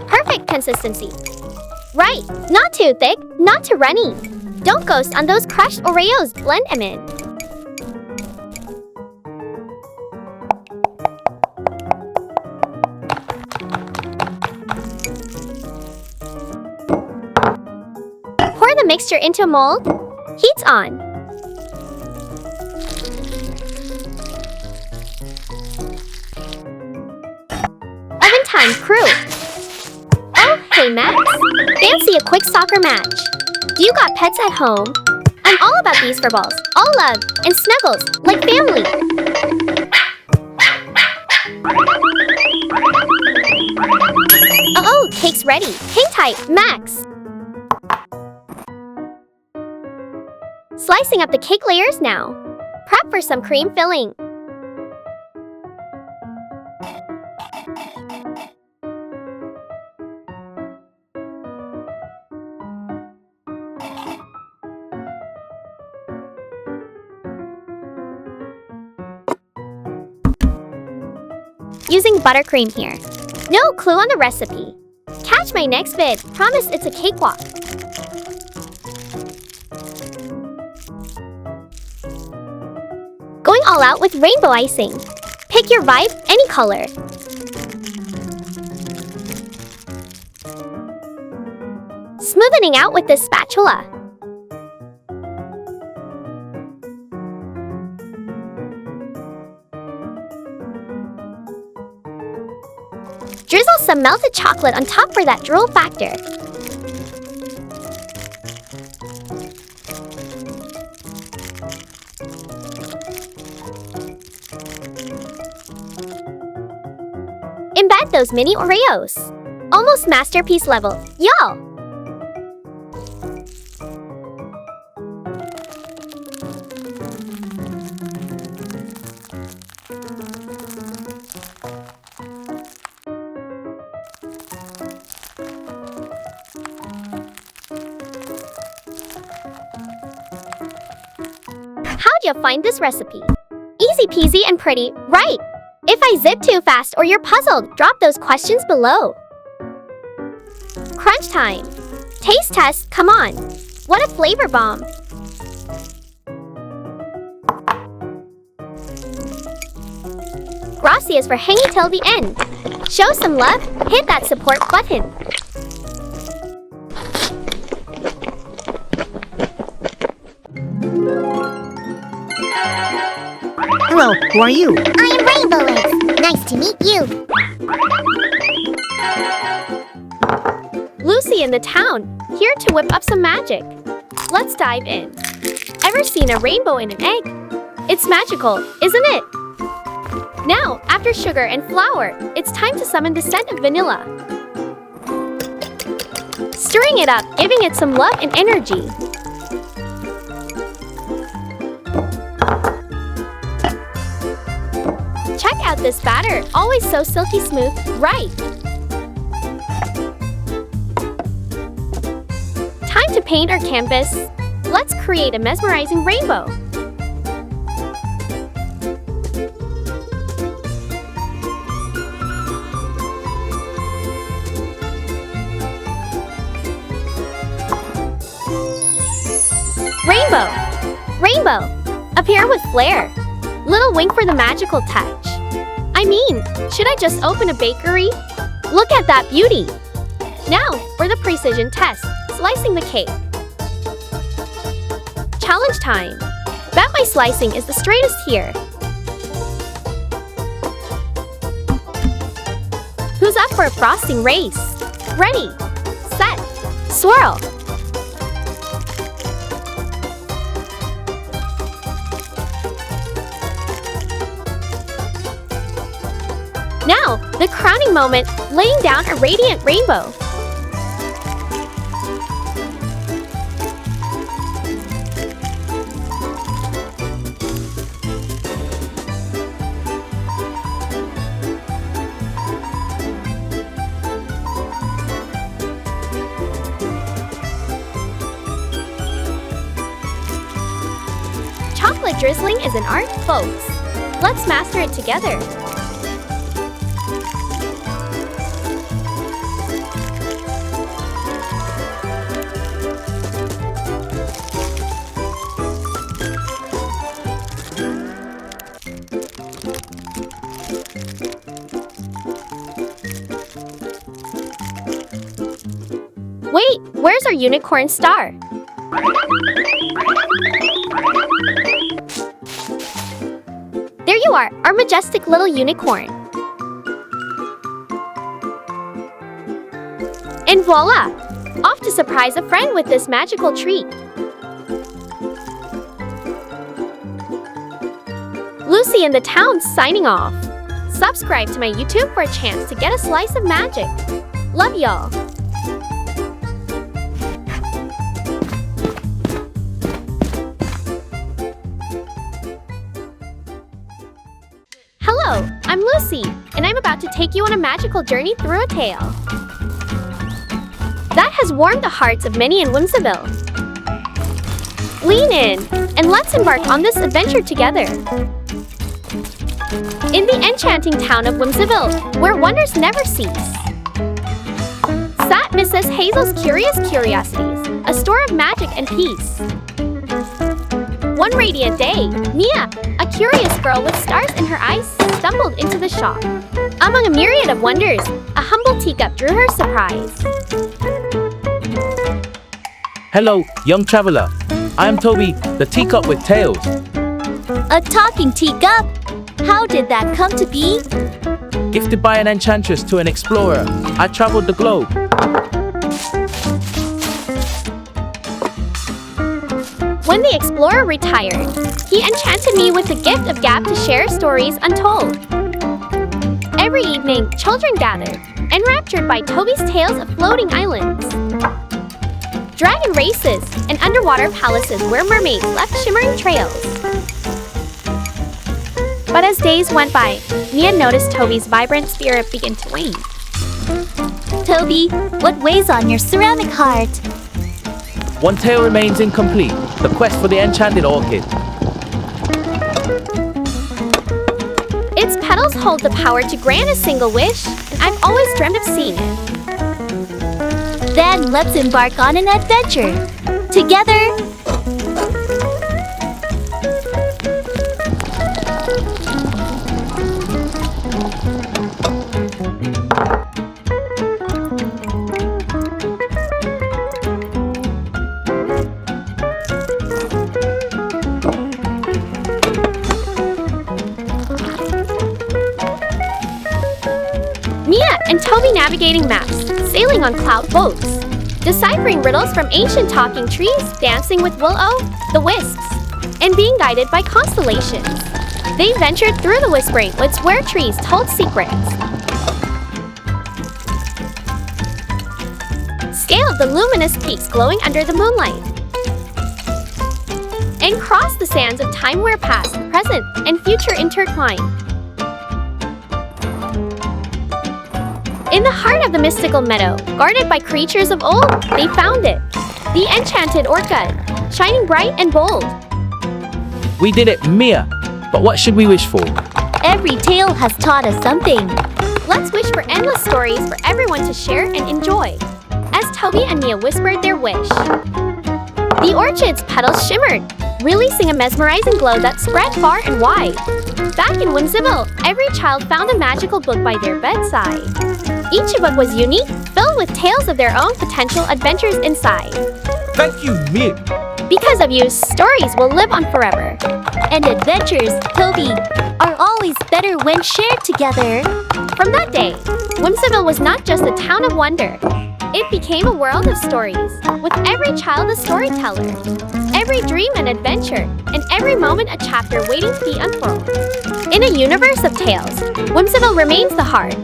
Perfect consistency. Right, not too thick, not too runny. Don't ghost on those crushed Oreos, blend them in. Pour the mixture into a mold. Heat's on. Oven time, crew. Oh, hey Max. Fancy a quick soccer match. Do you got pets at home? I'm all about these for balls, all love, and snuggles, like family. Oh, cake's ready. Hang tight, Max. Slicing up the cake layers now. Prep for some cream filling. using buttercream here. No clue on the recipe. Catch my next vid. Promise it's a cakewalk. Going all out with rainbow icing. Pick your vibe, any color. Smoothening out with this spatula. Drizzle some melted chocolate on top for that drool factor. Embed those mini Oreos. Almost masterpiece level, y'all! How'd you find this recipe? Easy peasy and pretty, right? If I zip too fast or you're puzzled, drop those questions below. Crunch time. Taste test, come on. What a flavor bomb. Gracias for hanging till the end. Show some love, hit that support button. Hello, who are you? I am Rainbow Eggs. Nice to meet you. Lucy in the town, here to whip up some magic. Let's dive in. Ever seen a rainbow in an egg? It's magical, isn't it? Now, after sugar and flour, it's time to summon the scent of vanilla. Stirring it up, giving it some love and energy. Check out this batter, always so silky smooth, right? Time to paint our canvas. Let's create a mesmerizing rainbow. Rainbow! Rainbow! Appear with flair. Little wink for the magical touch. I mean, should I just open a bakery? Look at that beauty! Now, for the precision test, slicing the cake. Challenge time! Bet my slicing is the straightest here. Who's up for a frosting race? Ready, set, swirl! Now, the crowning moment, laying down a radiant rainbow. Chocolate drizzling is an art, folks. Let's master it together. Wait, where's our unicorn star? There you are, our majestic little unicorn. And voila! Off to surprise a friend with this magical treat. Lucy in the town signing off. Subscribe to my YouTube for a chance to get a slice of magic. Love y'all. Hello, I'm Lucy, and I'm about to take you on a magical journey through a tale that has warmed the hearts of many in Whimsiville. Lean in, and let's embark on this adventure together. In the enchanting town of Whimsiville, where wonders never cease, sat Mrs. Hazel's Curious Curiosities, a store of magic and peace. One radiant day, Mia, a curious girl with stars in her eyes, stumbled into the shop. Among a myriad of wonders, a humble teacup drew her surprise. Hello, young traveler. I am Toby, the teacup with tails. A talking teacup? How did that come to be? Gifted by an enchantress to an explorer, I traveled the globe. When the explorer retired, he enchanted me with the gift of gab to share stories untold. Every evening, children gathered, enraptured by Toby's tales of floating islands, dragon races, and underwater palaces where mermaids left shimmering trails. But as days went by, Mia noticed Toby's vibrant spirit begin to wane. Toby, what weighs on your ceramic heart? One tale remains incomplete, the quest for the enchanted orchid. Its petals hold the power to grant a single wish, and I've always dreamt of seeing it. Then let's embark on an adventure. Together. Mia and Toby navigating maps, sailing on cloud boats, deciphering riddles from ancient talking trees, dancing with will-o'-the-wisps, and being guided by constellations. They ventured through the whispering woods where trees told secrets, scaled the luminous peaks glowing under the moonlight, and crossed the sands of time where past, present, and future intertwine. In the heart of the mystical meadow, guarded by creatures of old, they found it. The enchanted orchid, shining bright and bold. We did it, Mia. But what should we wish for? Every tale has taught us something. Let's wish for endless stories for everyone to share and enjoy. As Toby and Mia whispered their wish, the orchid's petals shimmered, releasing a mesmerizing glow that spread far and wide. Back in Whimsiville, every child found a magical book by their bedside. Each book was unique, filled with tales of their own potential adventures inside. Thank you, Mia. Because of you, stories will live on forever. And adventures, Toby, are always better when shared together. From that day, Whimsiville was not just a town of wonder. It became a world of stories, with every child a storyteller, every dream an adventure, and every moment a chapter waiting to be unfurled. In a universe of tales, Whimsiville remains the heart,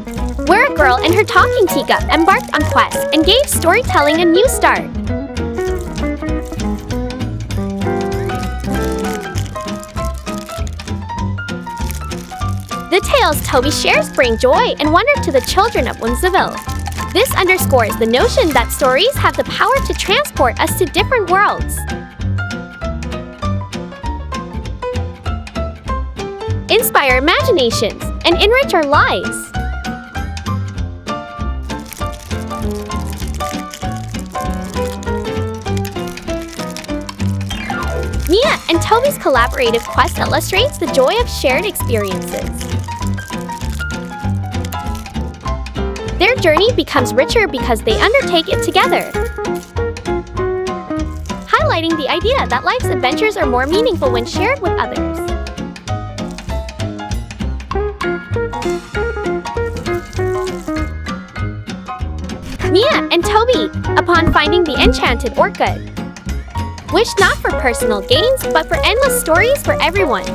where a girl and her talking teacup embarked on quests and gave storytelling a new start. The tales Toby shares bring joy and wonder to the children of Whimsiville. This underscores the notion that stories have the power to transport us to different worlds, inspire imaginations, and enrich our lives. Mia and Toby's collaborative quest illustrates the joy of shared experiences. Their journey becomes richer because they undertake it together, highlighting the idea that life's adventures are more meaningful when shared with others. Mia and Toby, upon finding the enchanted orchid, wished not for personal gains, but for endless stories for everyone.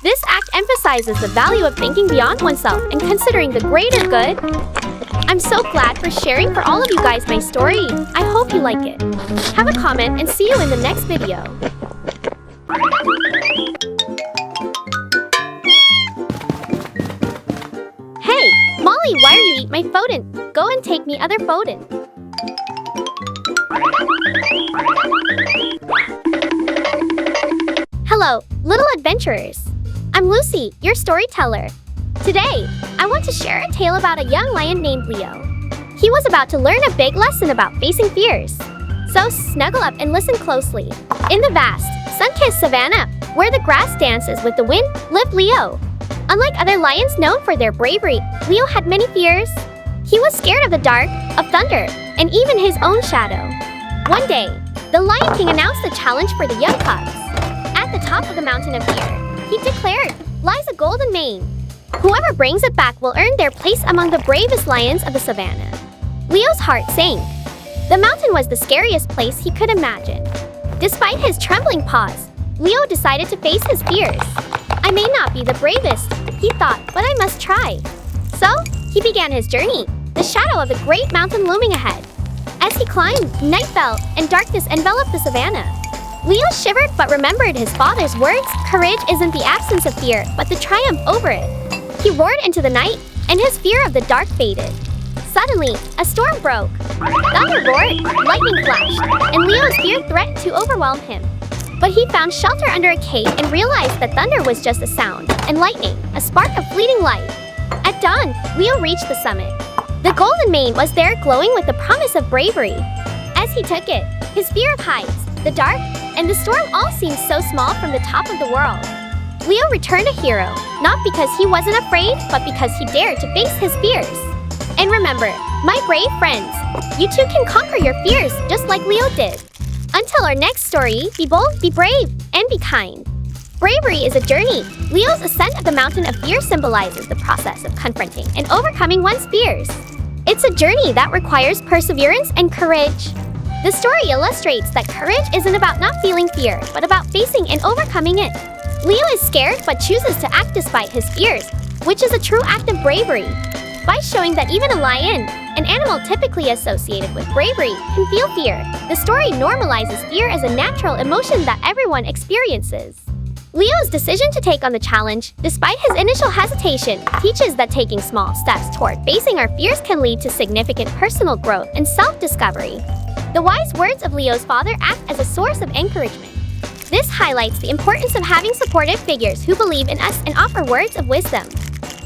This act emphasizes the value of thinking beyond oneself and considering the greater good. I'm so glad for sharing for all of you guys my story. I hope you like it. Have a comment and see you in the next video. Hey, Molly, why are you eating my fondant? Go and take me other fondant. Hello, little adventurers. I'm Lucy, your storyteller. Today, I want to share a tale about a young lion named Leo. He was about to learn a big lesson about facing fears. So snuggle up and listen closely. In the vast, sun-kissed savanna, where the grass dances with the wind, lived Leo. Unlike other lions known for their bravery, Leo had many fears. He was scared of the dark, of thunder, and even his own shadow. One day, the Lion King announced a challenge for the young cubs. At the top of the mountain of fear, he declared, lies a golden mane. Whoever brings it back will earn their place among the bravest lions of the savannah. Leo's heart sank. The mountain was the scariest place he could imagine. Despite his trembling paws, Leo decided to face his fears. I may not be the bravest, he thought, but I must try. So, he began his journey, the shadow of the great mountain looming ahead. As he climbed, night fell, and darkness enveloped the savannah. Leo shivered but remembered his father's words, courage isn't the absence of fear, but the triumph over it. He roared into the night, and his fear of the dark faded. Suddenly, a storm broke. Thunder roared, lightning flashed, and Leo's fear threatened to overwhelm him. But he found shelter under a cave and realized that thunder was just a sound, and lightning, a spark of fleeting light. At dawn, Leo reached the summit. The golden mane was there glowing with the promise of bravery. As he took it, his fear of heights, the dark, and the storm all seemed so small from the top of the world. Leo returned a hero, not because he wasn't afraid, but because he dared to face his fears. And remember, my brave friends, you too can conquer your fears just like Leo did. Until our next story, be bold, be brave, and be kind. Bravery is a journey. Leo's ascent of the mountain of fear symbolizes the process of confronting and overcoming one's fears. It's a journey that requires perseverance and courage. The story illustrates that courage isn't about not feeling fear, but about facing and overcoming it. Leo is scared but chooses to act despite his fears, which is a true act of bravery. By showing that even a lion, an animal typically associated with bravery, can feel fear, the story normalizes fear as a natural emotion that everyone experiences. Leo's decision to take on the challenge, despite his initial hesitation, teaches that taking small steps toward facing our fears can lead to significant personal growth and self-discovery. The wise words of Leo's father act as a source of encouragement. This highlights the importance of having supportive figures who believe in us and offer words of wisdom.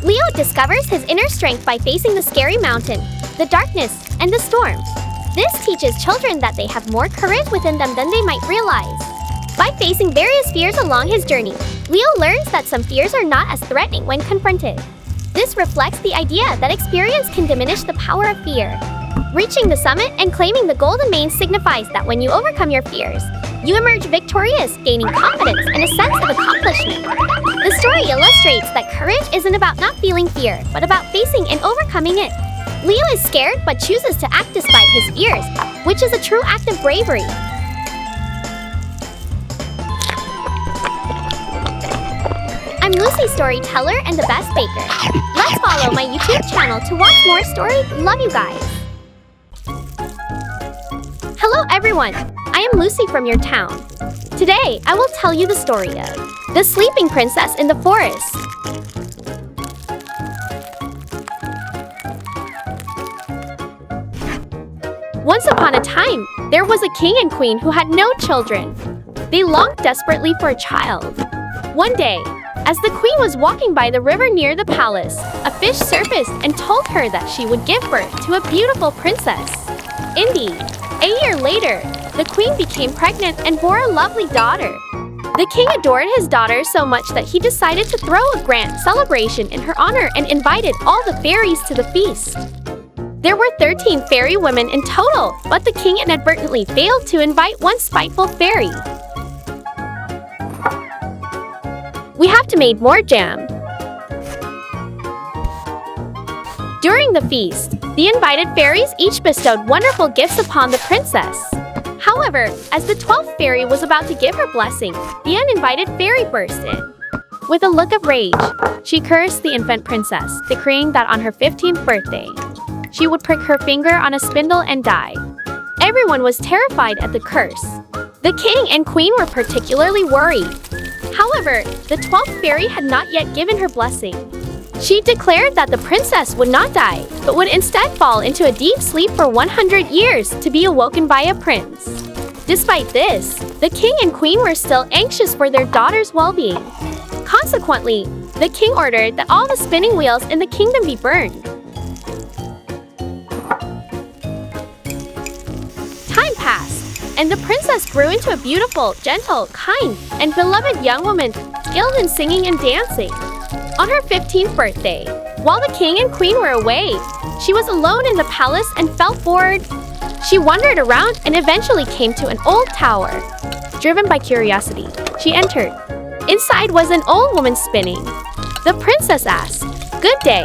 Leo discovers his inner strength by facing the scary mountain, the darkness, and the storm. This teaches children that they have more courage within them than they might realize. By facing various fears along his journey, Leo learns that some fears are not as threatening when confronted. This reflects the idea that experience can diminish the power of fear. Reaching the summit and claiming the golden mane signifies that when you overcome your fears, you emerge victorious, gaining confidence and a sense of accomplishment. The story illustrates that courage isn't about not feeling fear, but about facing and overcoming it. Leo is scared but chooses to act despite his fears, which is a true act of bravery. I'm Lucy, storyteller and the best baker. Let's follow my YouTube channel to watch more stories. Love you guys. Hello everyone, I am Lucy from your town. Today, I will tell you the story of the sleeping princess in the forest. Once upon a time, there was a king and queen who had no children. They longed desperately for a child. One day, as the queen was walking by the river near the palace, a fish surfaced and told her that she would give birth to a beautiful princess. Indeed, a year later, the queen became pregnant and bore a lovely daughter. The king adored his daughter so much that he decided to throw a grand celebration in her honor and invited all the fairies to the feast. There were 13 fairy women in total, but the king inadvertently failed to invite one spiteful fairy. We have to make more jam. During the feast, the invited fairies each bestowed wonderful gifts upon the princess. However, as the 12th fairy was about to give her blessing, the uninvited fairy burst in. With a look of rage, she cursed the infant princess, decreeing that on her 15th birthday, she would prick her finger on a spindle and die. Everyone was terrified at the curse. The king and queen were particularly worried. However, the 12th fairy had not yet given her blessing. She declared that the princess would not die, but would instead fall into a deep sleep for 100 years to be awoken by a prince. Despite this, the king and queen were still anxious for their daughter's well-being. Consequently, the king ordered that all the spinning wheels in the kingdom be burned. Time passed, and the princess grew into a beautiful, gentle, kind, and beloved young woman, skilled in singing and dancing. On her 15th birthday, while the king and queen were away, she was alone in the palace and felt bored. She wandered around and eventually came to an old tower. Driven by curiosity, she entered. Inside was an old woman spinning. The princess asked, "Good day.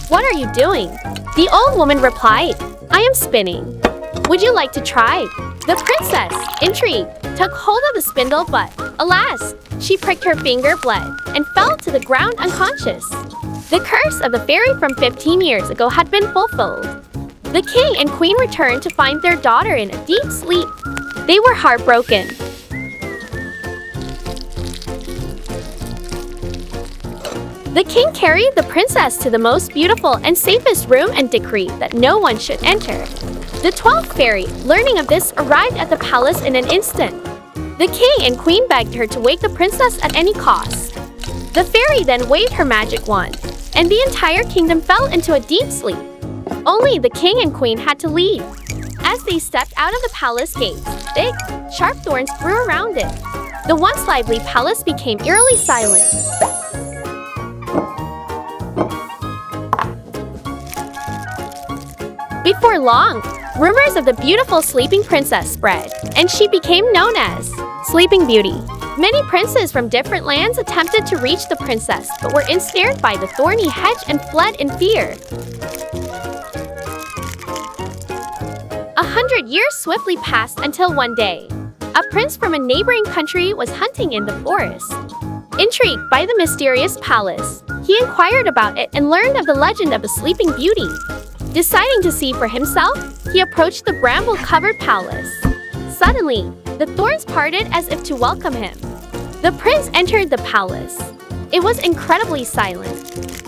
What are you doing?" The old woman replied, "I am spinning. Would you like to try?" The princess, intrigued, took hold of the spindle, but alas, she pricked her finger, bled, and fell to the ground unconscious. The curse of the fairy from 15 years ago had been fulfilled. The king and queen returned to find their daughter in a deep sleep. They were heartbroken. The king carried the princess to the most beautiful and safest room and decreed that no one should enter. The 12th fairy, learning of this, arrived at the palace in an instant. The king and queen begged her to wake the princess at any cost. The fairy then waved her magic wand, and the entire kingdom fell into a deep sleep. Only the king and queen had to leave. As they stepped out of the palace gates, thick, sharp thorns grew around it. The once lively palace became eerily silent. Before long, rumors of the beautiful sleeping princess spread, and she became known as Sleeping Beauty. Many princes from different lands attempted to reach the princess, but were ensnared by the thorny hedge and fled in fear. 100 years swiftly passed until one day, a prince from a neighboring country was hunting in the forest. Intrigued by the mysterious palace, he inquired about it and learned of the legend of the Sleeping Beauty. Deciding to see for himself, he approached the bramble-covered palace. Suddenly, the thorns parted as if to welcome him. The prince entered the palace. It was incredibly silent.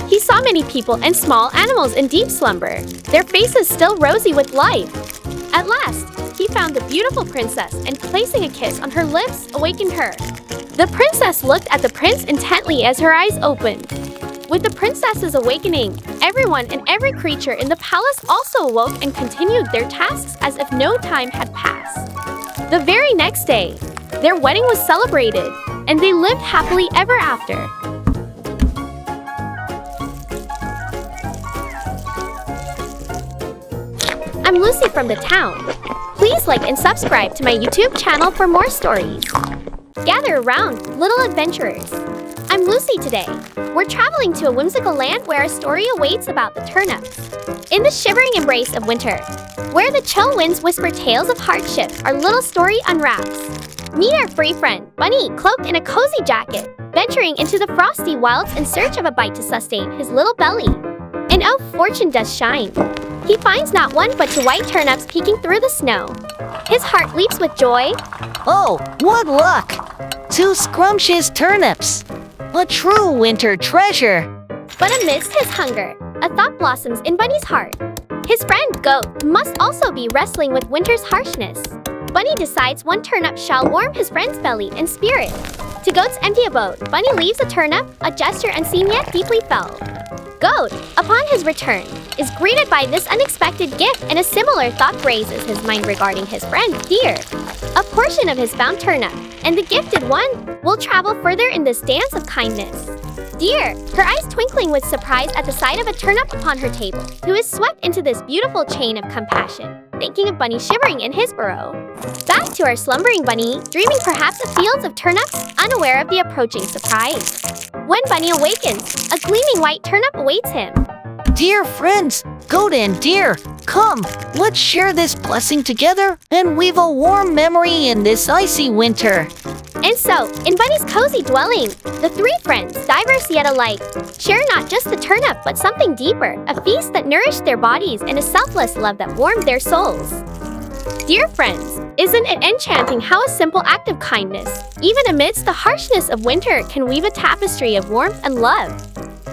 He saw many people and small animals in deep slumber, their faces still rosy with life. At last, he found the beautiful princess and placing a kiss on her lips, awakened her. The princess looked at the prince intently as her eyes opened. With the princess's awakening, everyone and every creature in the palace also awoke and continued their tasks as if no time had passed. The very next day, their wedding was celebrated, and they lived happily ever after. I'm Lucy from the town. Please like and subscribe to my YouTube channel for more stories. Gather around, little adventurers. I'm Lucy today. We're traveling to a whimsical land where a story awaits about the turnips. In the shivering embrace of winter, where the chill winds whisper tales of hardship, our little story unwraps. Meet our free friend, Bunny, cloaked in a cozy jacket, venturing into the frosty wilds in search of a bite to sustain his little belly. And oh, fortune does shine. He finds not one but two white turnips peeking through the snow. His heart leaps with joy. Oh, what luck! 2 scrumptious turnips! A true winter treasure! But amidst his hunger, a thought blossoms in Bunny's heart. His friend, Goat, must also be wrestling with winter's harshness. Bunny decides one turnip shall warm his friend's belly and spirit. To Goat's empty abode, Bunny leaves a turnip, a gesture unseen yet deeply felt. Goat, upon his return, is greeted by this unexpected gift, and a similar thought grazes his mind regarding his friend, Deer. A portion of his found turnip, and the gifted one, will travel further in this dance of kindness. Deer, her eyes twinkling with surprise at the sight of a turnip upon her table, who is swept into this beautiful chain of compassion, thinking of Bunny shivering in his burrow. Back to our slumbering Bunny, dreaming perhaps of fields of turnips, unaware of the approaching surprise. When Bunny awakens, a gleaming white turnip awaits him. Dear friends, Goat and Deer, come, let's share this blessing together and weave a warm memory in this icy winter. And so, in Bunny's cozy dwelling, the three friends, diverse yet alike, share not just the turnip but something deeper, a feast that nourished their bodies and a selfless love that warmed their souls. Dear friends, isn't it enchanting how a simple act of kindness, even amidst the harshness of winter, can weave a tapestry of warmth and love?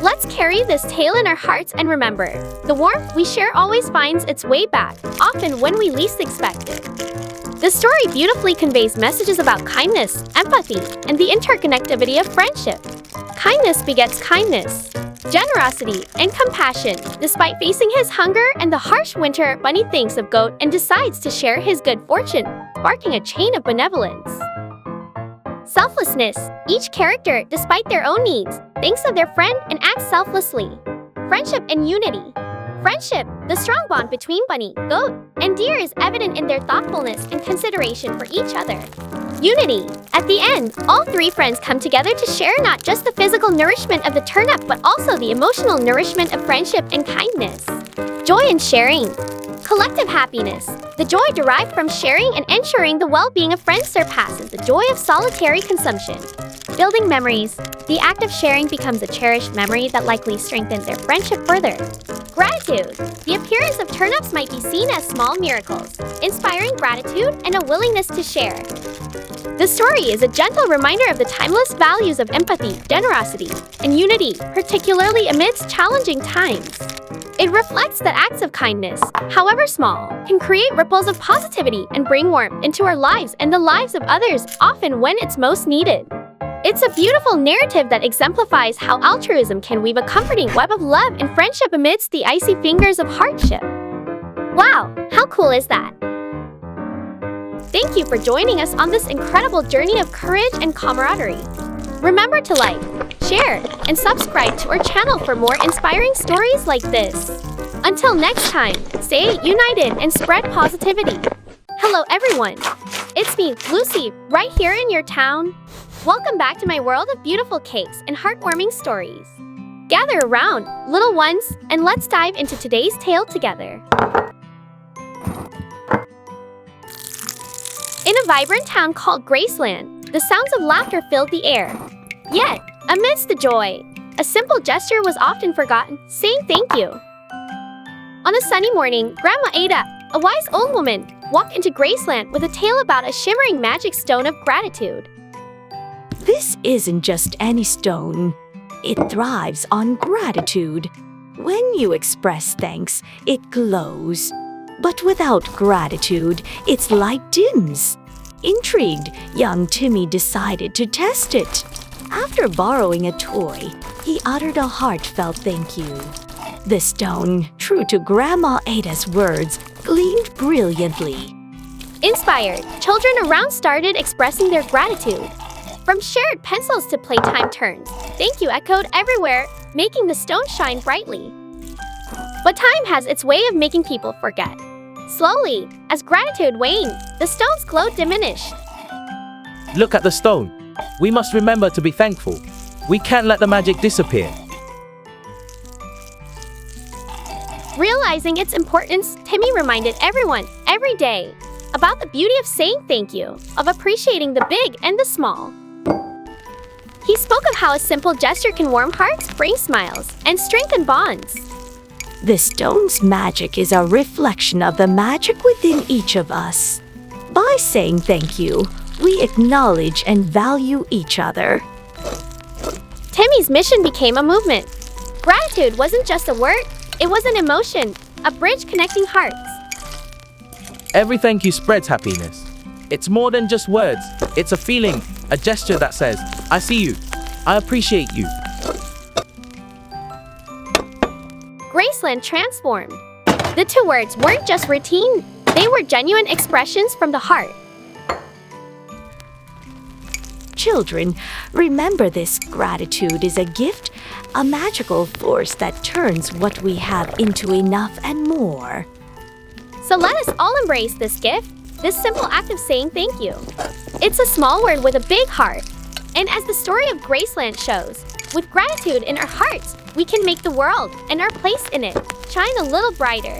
Let's carry this tale in our hearts and remember, the warmth we share always finds its way back, often when we least expect it. The story beautifully conveys messages about kindness, empathy, and the interconnectivity of friendship. Kindness begets kindness, generosity, and compassion. Despite facing his hunger and the harsh winter, Bunny thinks of Goat and decides to share his good fortune, sparking a chain of benevolence. Selflessness. Each character, despite their own needs, thinks of their friend and acts selflessly. Friendship and unity. Friendship. The strong bond between Bunny, Goat, and Deer is evident in their thoughtfulness and consideration for each other. Unity. At the end, all three friends come together to share not just the physical nourishment of the turnip but also the emotional nourishment of friendship and kindness. Joy in sharing. Collective happiness. The joy derived from sharing and ensuring the well-being of friends surpasses the joy of solitary consumption. Building memories. The act of sharing becomes a cherished memory that likely strengthens their friendship further. Gratitude. The appearance of turnips might be seen as small miracles, inspiring gratitude and a willingness to share. The story is a gentle reminder of the timeless values of empathy, generosity, and unity, particularly amidst challenging times. It reflects that acts of kindness, however small, can create ripples of positivity and bring warmth into our lives and the lives of others, often when it's most needed. It's a beautiful narrative that exemplifies how altruism can weave a comforting web of love and friendship amidst the icy fingers of hardship. Wow, how cool is that? Thank you for joining us on this incredible journey of courage and camaraderie. Remember to like, share, and subscribe to our channel for more inspiring stories like this. Until next time, stay united and spread positivity. Hello everyone, it's me, Lucy, right here in your town. Welcome back to my world of beautiful cakes and heartwarming stories. Gather around, little ones, and let's dive into today's tale together. In a vibrant town called Graceland, the sounds of laughter filled the air. Yet, amidst the joy, a simple gesture was often forgotten, saying thank you. On a sunny morning, Grandma Ada, a wise old woman, walked into Graceland with a tale about a shimmering magic stone of gratitude. This isn't just any stone. It thrives on gratitude. When you express thanks, it glows. But without gratitude, its light dims. Intrigued, young Timmy decided to test it. After borrowing a toy, he uttered a heartfelt thank you. The stone, true to Grandma Ada's words, gleamed brilliantly. Inspired, children around started expressing their gratitude. From shared pencils to playtime turns, thank you echoed everywhere, making the stone shine brightly. But time has its way of making people forget. Slowly, as gratitude waned, the stone's glow diminished. Look at the stone. We must remember to be thankful. We can't let the magic disappear. Realizing its importance, Timmy reminded everyone, every day, about the beauty of saying thank you, of appreciating the big and the small. He spoke of how a simple gesture can warm hearts, bring smiles, and strengthen bonds. The stone's magic is a reflection of the magic within each of us. By saying thank you, we acknowledge and value each other. Timmy's mission became a movement. Gratitude wasn't just a word, it was an emotion, a bridge connecting hearts. Every thank you spreads happiness. It's more than just words. It's a feeling, a gesture that says, I see you. I appreciate you. Graceland transformed. The two words weren't just routine, they were genuine expressions from the heart. Children, remember this: gratitude is a gift, a magical force that turns what we have into enough and more. So let us all embrace this gift, this simple act of saying thank you. It's a small word with a big heart. And as the story of Graceland shows, with gratitude in our hearts, we can make the world and our place in it shine a little brighter.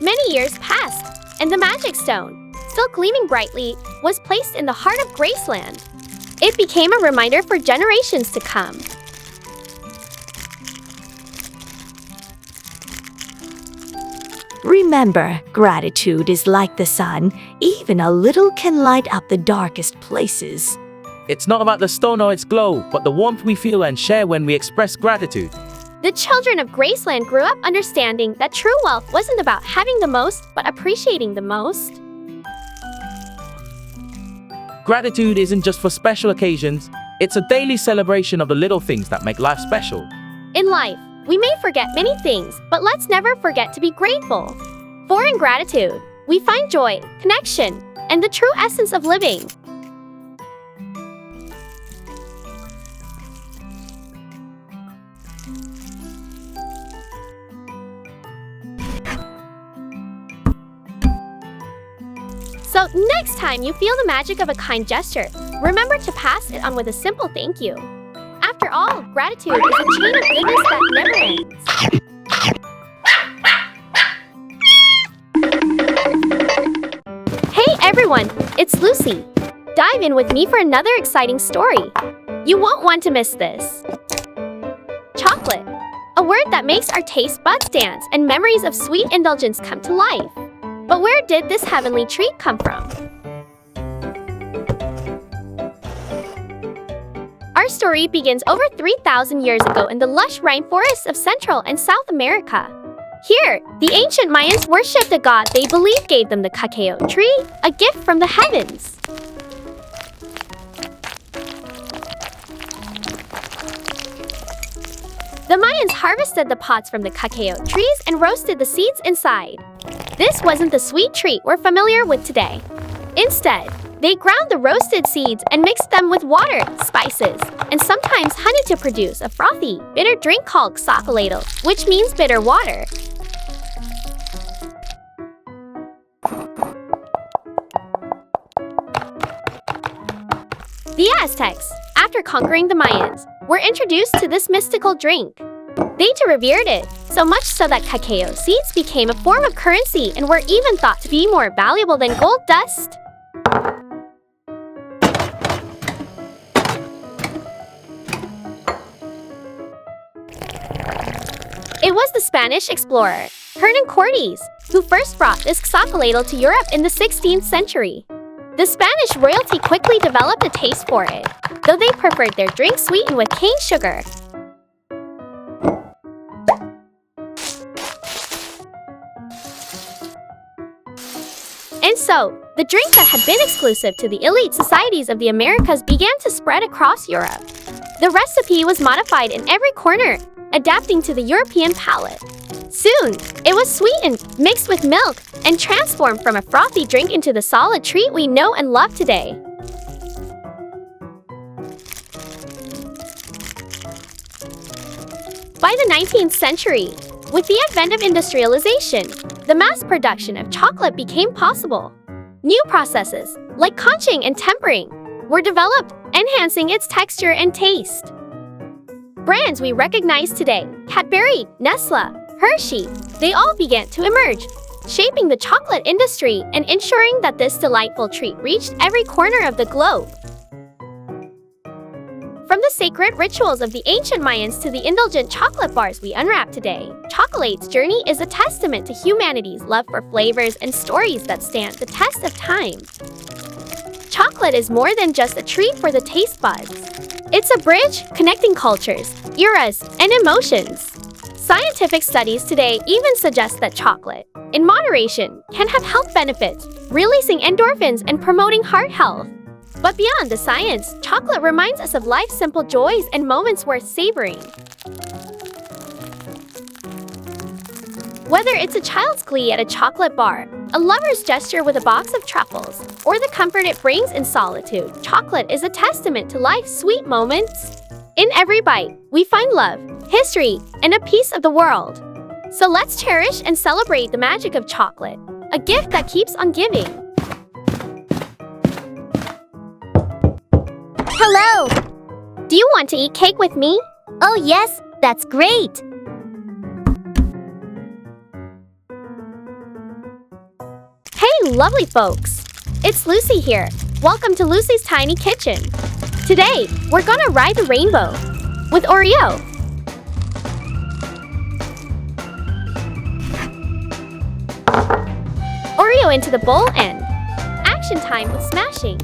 Many years passed, and the magic stone, still gleaming brightly, was placed in the heart of Graceland. It became a reminder for generations to come. Remember, gratitude is like the sun. Even a little can light up the darkest places. It's not about the stone or its glow, but the warmth we feel and share when we express gratitude. The children of Graceland grew up understanding that true wealth wasn't about having the most, but appreciating the most. Gratitude isn't just for special occasions, it's a daily celebration of the little things that make life special. In life, we may forget many things, but let's never forget to be grateful. For in gratitude, we find joy, connection, and the true essence of living. So next time you feel the magic of a kind gesture, remember to pass it on with a simple thank you. After all, gratitude is a chain of goodness that never ends. Hey everyone, it's Lucy. Dive in with me for another exciting story. You won't want to miss this. Chocolate, a word that makes our taste buds dance and memories of sweet indulgence come to life. But where did this heavenly treat come from? Our story begins over 3,000 years ago in the lush rainforests of Central and South America. Here, the ancient Mayans worshipped a god they believed gave them the cacao tree, a gift from the heavens. The Mayans harvested the pods from the cacao trees and roasted the seeds inside. This wasn't the sweet treat we're familiar with today. Instead, they ground the roasted seeds and mixed them with water, spices, and sometimes honey to produce a frothy, bitter drink called xocolate, which means bitter water. The Aztecs, after conquering the Mayans, were introduced to this mystical drink. They too revered it, so much so that cacao seeds became a form of currency and were even thought to be more valuable than gold dust. It was the Spanish explorer, Hernan Cortés, who first brought this xocolate to Europe in the 16th century. The Spanish royalty quickly developed a taste for it, though they preferred their drink sweetened with cane sugar. And so, the drink that had been exclusive to the elite societies of the Americas began to spread across Europe. The recipe was modified in every corner, adapting to the European palate. Soon, it was sweetened, mixed with milk, and transformed from a frothy drink into the solid treat we know and love today. By the 19th century, with the advent of industrialization, the mass production of chocolate became possible. New processes, like conching and tempering, were developed, enhancing its texture and taste. Brands we recognize today, Cadbury, Nestle, Hershey, they all began to emerge, shaping the chocolate industry and ensuring that this delightful treat reached every corner of the globe. From the sacred rituals of the ancient Mayans to the indulgent chocolate bars we unwrap today, Chocolate's journey is a testament to humanity's love for flavors and stories that stand the test of time. Chocolate is more than just a treat for the taste buds. It's a bridge connecting cultures, eras, and emotions. Scientific studies today even suggest that chocolate, in moderation, can have health benefits, releasing endorphins and promoting heart health. But beyond the science, chocolate reminds us of life's simple joys and moments worth savoring. Whether it's a child's glee at a chocolate bar, a lover's gesture with a box of truffles, or the comfort it brings in solitude, chocolate is a testament to life's sweet moments. In every bite, we find love, history, and a piece of the world. So let's cherish and celebrate the magic of chocolate, a gift that keeps on giving. Hello! Do you want to eat cake with me? Oh yes, that's great! lovely folks. It's Lucy here. Welcome to Lucy's Tiny Kitchen. Today, we're gonna ride the rainbow with Oreo. Oreo into the bowl and action time with smashing.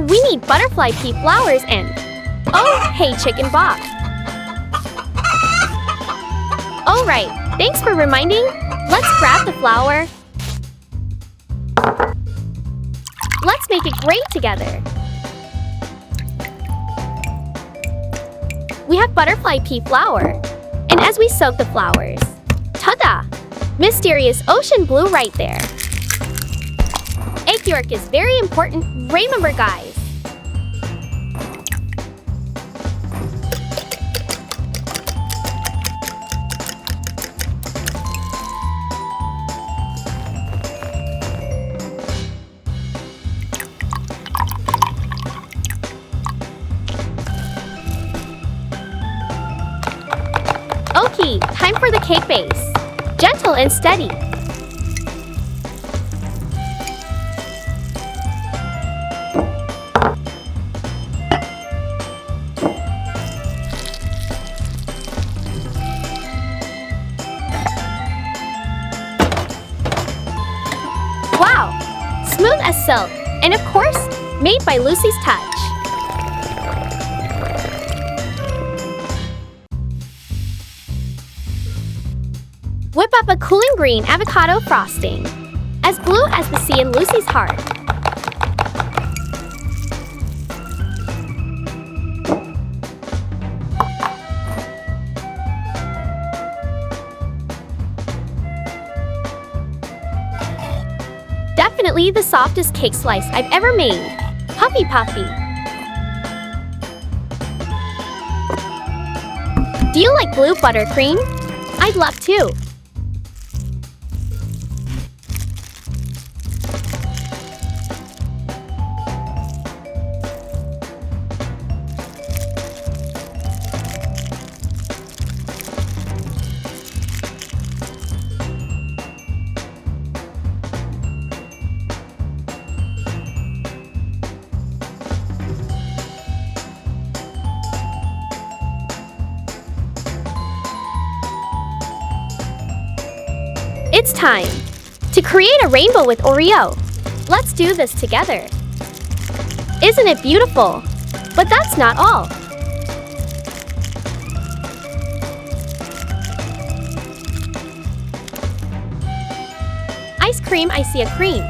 We need butterfly pea flowers and oh, hey chicken bop. Alright, thanks for reminding. Let's grab the flour. Let's make it great together. We have butterfly pea flour. And as we soak the flowers, ta-da! Mysterious ocean blue right there. Egg yolk is very important, remember guys. Okay, time for the cake base. Gentle and steady. Wow! Smooth as silk, and of course, made by Lucy's touch. Whip up a cooling green avocado frosting, as blue as the sea in Lucy's heart. Definitely the softest cake slice I've ever made. Puffy puffy. Do you like blue buttercream? I'd love to. It's time to create a rainbow with Oreo. Let's do this together. Isn't it beautiful? But that's not all. Ice cream, I see a cream.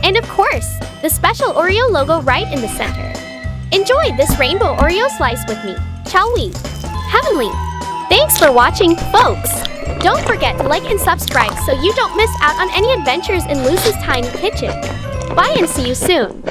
And of course, the special Oreo logo right in the center. Enjoy this rainbow Oreo slice with me, shall we? Heavenly! Thanks for watching, folks! Don't forget to like and subscribe so you don't miss out on any adventures in Lucy's Tiny Kitchen. Bye and see you soon!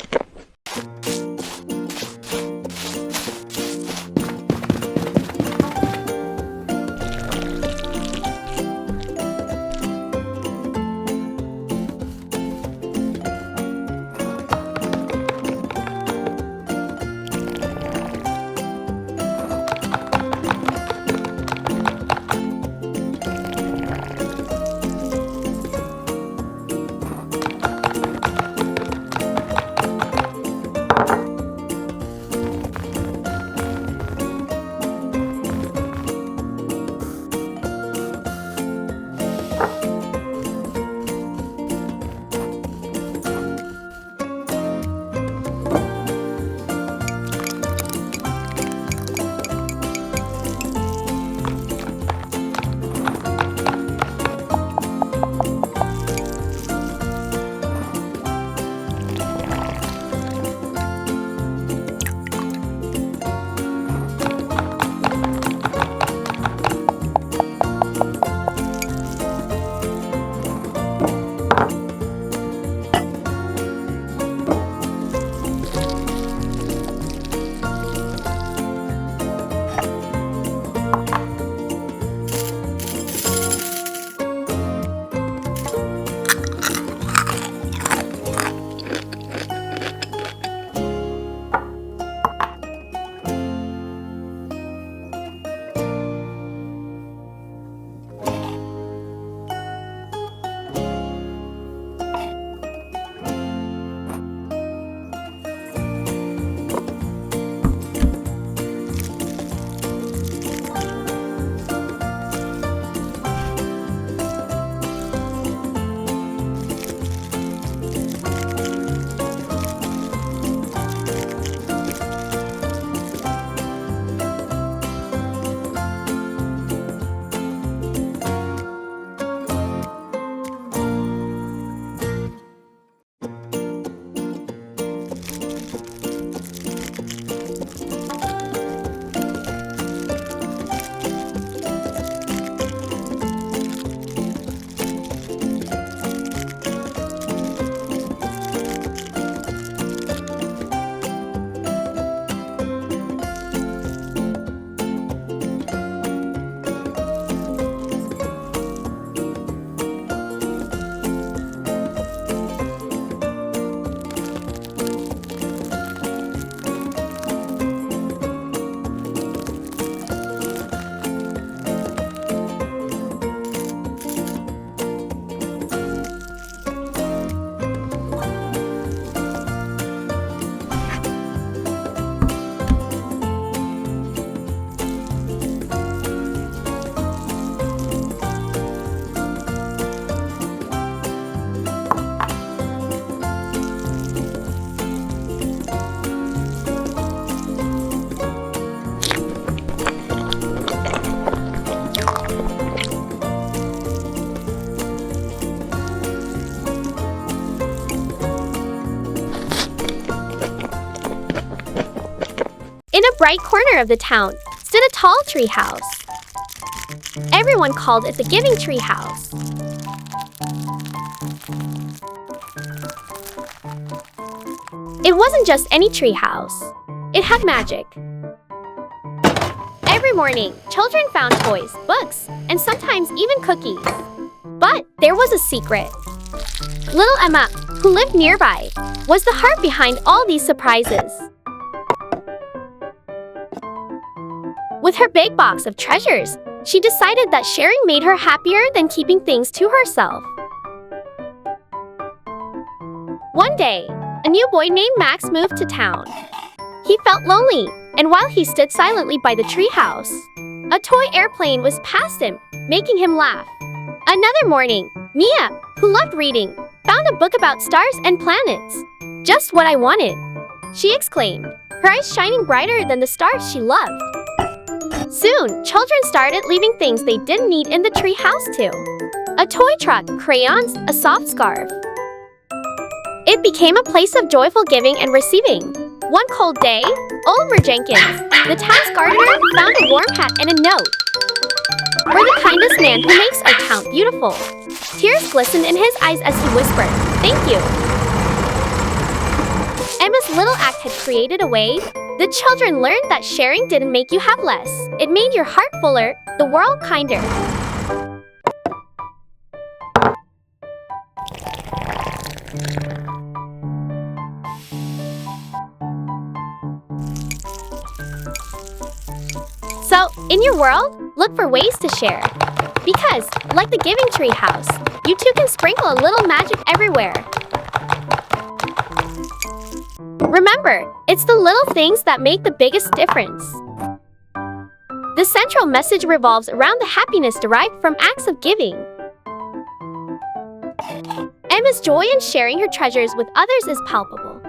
In a bright corner of the town stood a tall tree house. Everyone called it the Giving Tree House. It wasn't just any tree house. It had magic. Every morning, children found toys, books, and sometimes even cookies. But there was a secret. Little Emma, who lived nearby, was the heart behind all these surprises. With her big box of treasures, she decided that sharing made her happier than keeping things to herself. One day, a new boy named Max moved to town. He felt lonely, and while he stood silently by the treehouse, a toy airplane was past him, making him laugh. Another morning, Mia, who loved reading, found a book about stars and planets. Just what I wanted, she exclaimed, her eyes shining brighter than the stars she loved. Soon, children started leaving things they didn't need in the tree house too. A toy truck, crayons, a soft scarf. It became a place of joyful giving and receiving. One cold day, Oliver Jenkins, the town's gardener, found a warm hat and a note. "We're the kindest man who makes our town beautiful." Tears glistened in his eyes as he whispered, "Thank you." Emma's little act had created a way. The children learned that sharing didn't make you have less. It made your heart fuller, the world kinder. So, in your world, look for ways to share. Because, like the Giving Tree House, you too can sprinkle a little magic everywhere. Remember, it's the little things that make the biggest difference. The central message revolves around the happiness derived from acts of giving. Emma's joy in sharing her treasures with others is palpable,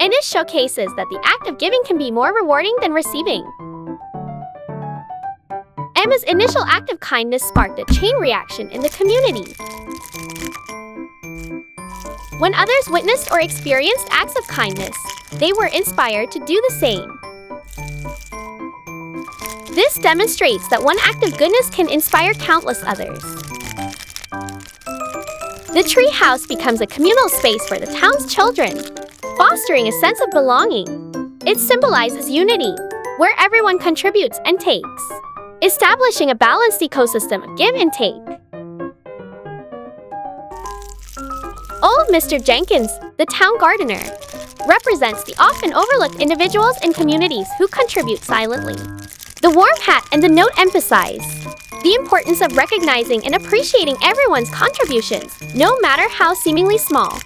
and it showcases that the act of giving can be more rewarding than receiving. Emma's initial act of kindness sparked a chain reaction in the community. When others witnessed or experienced acts of kindness, they were inspired to do the same. This demonstrates that one act of goodness can inspire countless others. The tree house becomes a communal space for the town's children, fostering a sense of belonging. It symbolizes unity, where everyone contributes and takes, establishing a balanced ecosystem of give and take. Old Mr. Jenkins, the town gardener, represents the often overlooked individuals and communities who contribute silently. The warm hat and the note emphasize the importance of recognizing and appreciating everyone's contributions, no matter how seemingly small.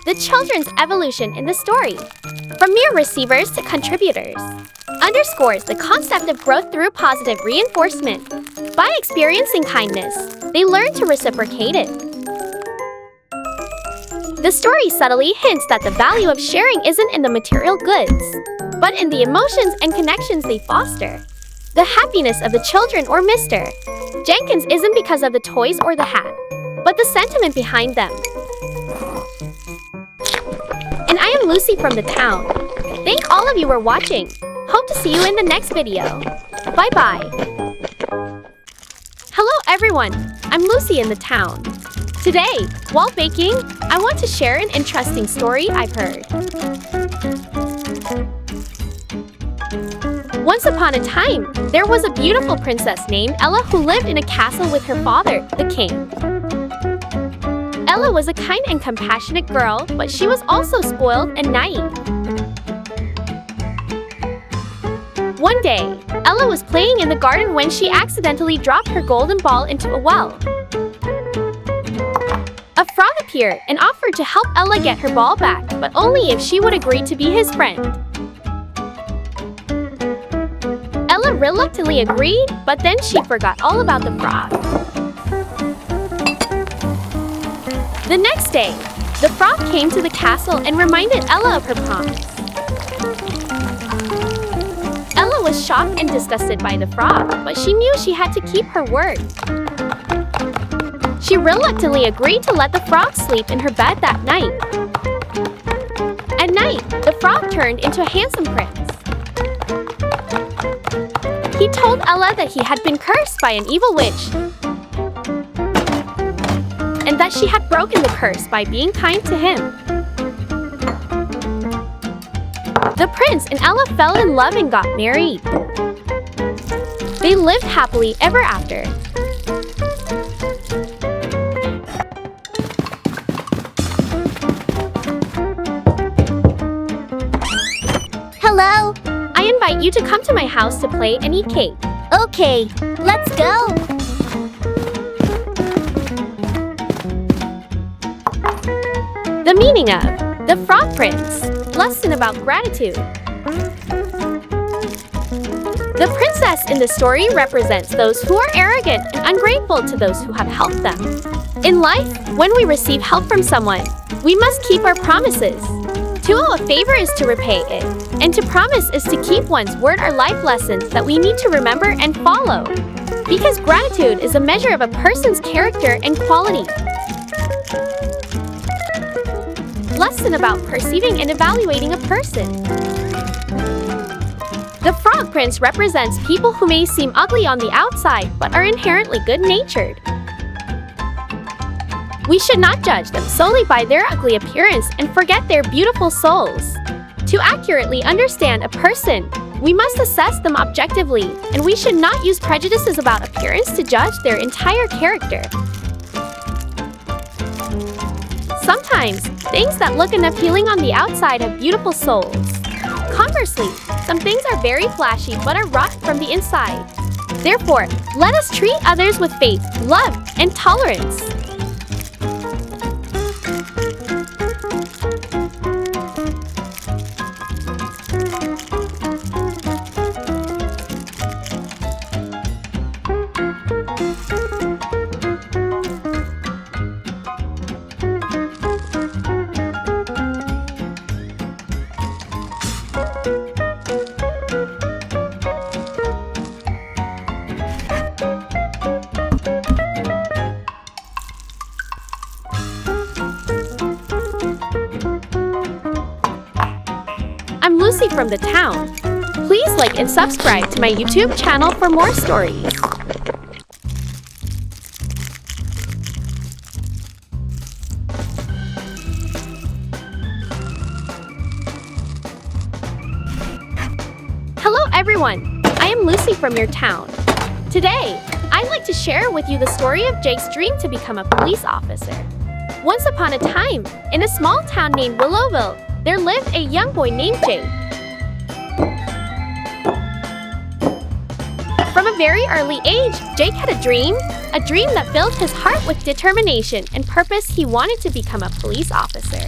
The children's evolution in the story, from mere receivers to contributors, underscores the concept of growth through positive reinforcement. By experiencing kindness, they learn to reciprocate it. The story subtly hints that the value of sharing isn't in the material goods, but in the emotions and connections they foster. The happiness of the children or Mr. Jenkins isn't because of the toys or the hat, but the sentiment behind them. And I am Lucy from the town. Thank all of you for watching. Hope to see you in the next video. Bye-bye. Hello everyone, I'm Lucy in the town. Today, while baking, I want to share an interesting story I've heard. Once upon a time, there was a beautiful princess named Ella who lived in a castle with her father, the king. Ella was a kind and compassionate girl, but she was also spoiled and naive. One day, Ella was playing in the garden when she accidentally dropped her golden ball into a well. A frog appeared and offered to help Ella get her ball back, but only if she would agree to be his friend. Ella reluctantly agreed, but then she forgot all about the frog. The next day, the frog came to the castle and reminded Ella of her promise. Ella was shocked and disgusted by the frog, but she knew she had to keep her word. She reluctantly agreed to let the frog sleep in her bed that night. night, the frog turned into a handsome prince. He told Ella that he had been cursed by an evil witch and that she had broken the curse by being kind to him. The prince and Ella fell in love and got married. They lived happily ever after. Hello? I invite you to come to my house to play and eat cake. Okay, let's go. The meaning of The Frog Prince. Lesson about gratitude. The princess in the story represents those who are arrogant and ungrateful to those who have helped them. In life, when we receive help from someone, we must keep our promises. To owe a favor is to repay it, and to promise is to keep one's word are life lessons that we need to remember and follow. Because gratitude is a measure of a person's character and quality. Lesson about perceiving and evaluating a person. The Frog Prince represents people who may seem ugly on the outside but are inherently good-natured. We should not judge them solely by their ugly appearance and forget their beautiful souls. To accurately understand a person, we must assess them objectively, and we should not use prejudices about appearance to judge their entire character. Sometimes, things that look unappealing on the outside have beautiful souls. Conversely, some things are very flashy but are rotten from the inside. Therefore, let us treat others with faith, love, and tolerance. I'm Lucy from the town. Please like and subscribe to my YouTube channel for more stories. Hello everyone, I am Lucy from your town. Today, I'd like to share with you the story of Jake's dream to become a police officer. Once upon a time, in a small town named Willowville, there lived a young boy named Jake. From a very early age, Jake had a dream that filled his heart with determination and purpose. He wanted to become a police officer.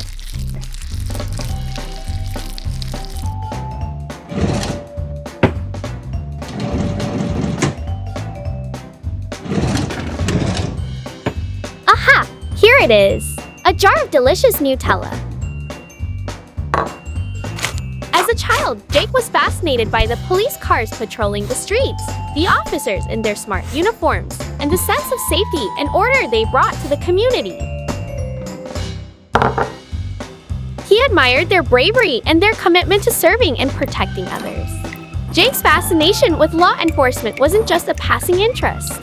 Aha! Here it is! A jar of delicious Nutella. As a child, Jake was fascinated by the police cars patrolling the streets, the officers in their smart uniforms, and the sense of safety and order they brought to the community. He admired their bravery and their commitment to serving and protecting others. Jake's fascination with law enforcement wasn't just a passing interest.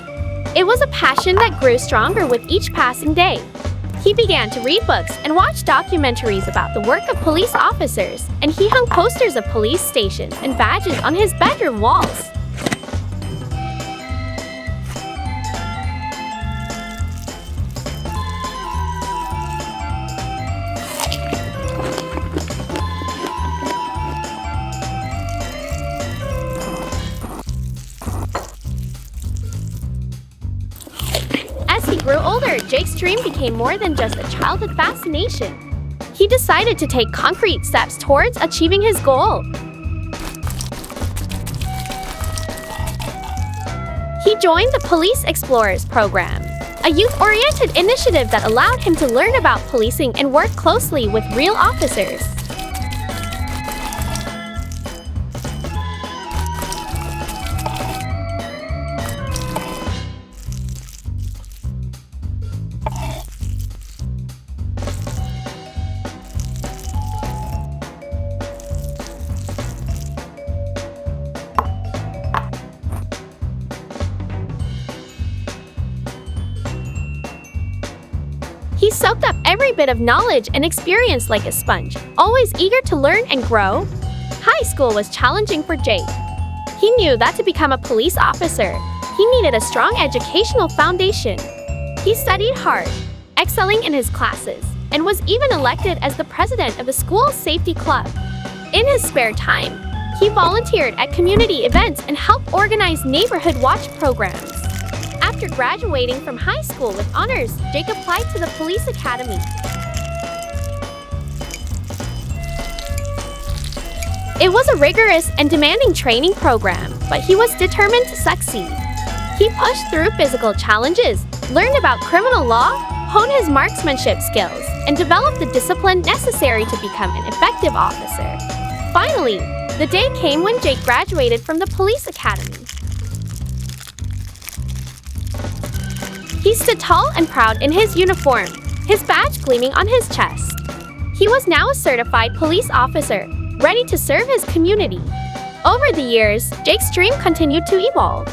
It was a passion that grew stronger with each passing day. He began to read books and watch documentaries about the work of police officers, and he hung posters of police stations and badges on his bedroom walls. As he grew older, Jake's dream became more than just a childhood fascination. He decided to take concrete steps towards achieving his goal. He joined the Police Explorers program, a youth-oriented initiative that allowed him to learn about policing and work closely with real officers. He soaked up every bit of knowledge and experience like a sponge, always eager to learn and grow. High school was challenging for Jake. He knew that to become a police officer, he needed a strong educational foundation. He studied hard, excelling in his classes, and was even elected as the president of the school safety club. In his spare time, he volunteered at community events and helped organize neighborhood watch programs. After graduating from high school with honors, Jake applied to the police academy. It was a rigorous and demanding training program, but he was determined to succeed. He pushed through physical challenges, learned about criminal law, honed his marksmanship skills, and developed the discipline necessary to become an effective officer. Finally, the day came when Jake graduated from the police academy. He stood tall and proud in his uniform, his badge gleaming on his chest. He was now a certified police officer, ready to serve his community. Over the years, Jake's dream continued to evolve.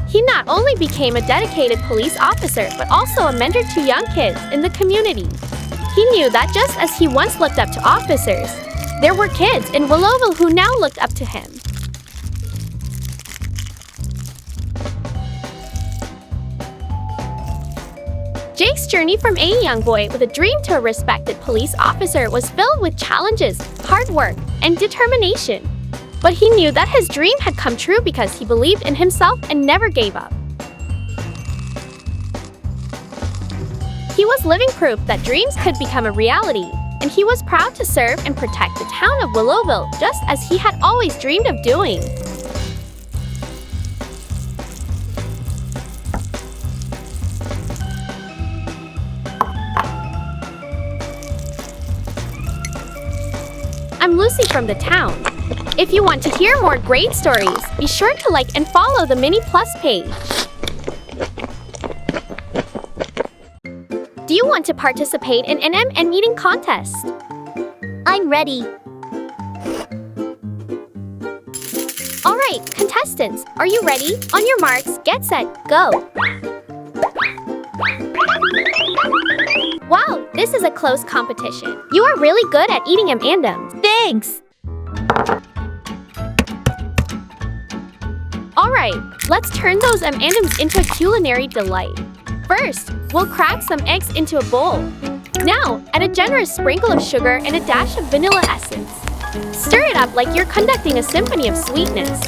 He not only became a dedicated police officer, but also a mentor to young kids in the community. He knew that just as he once looked up to officers, there were kids in Willowville who now looked up to him. Jake's journey from a young boy with a dream to a respected police officer was filled with challenges, hard work, and determination. But he knew that his dream had come true because he believed in himself and never gave up. He was living proof that dreams could become a reality, and he was proud to serve and protect the town of Willowville just as he had always dreamed of doing. I'm Lucy from the town. If you want to hear more great stories, be sure to like and follow the Mini Plus page. Do you want to participate in an MN meeting contest? I'm ready. Alright, contestants, are you ready? On your marks, get set, go! Wow, this is a close competition. You are really good at eating M&Ms. Thanks. Alright, let's turn those M&Ms into a culinary delight. First, we'll crack some eggs into a bowl. Now, add a generous sprinkle of sugar and a dash of vanilla essence. Stir it up like you're conducting a symphony of sweetness.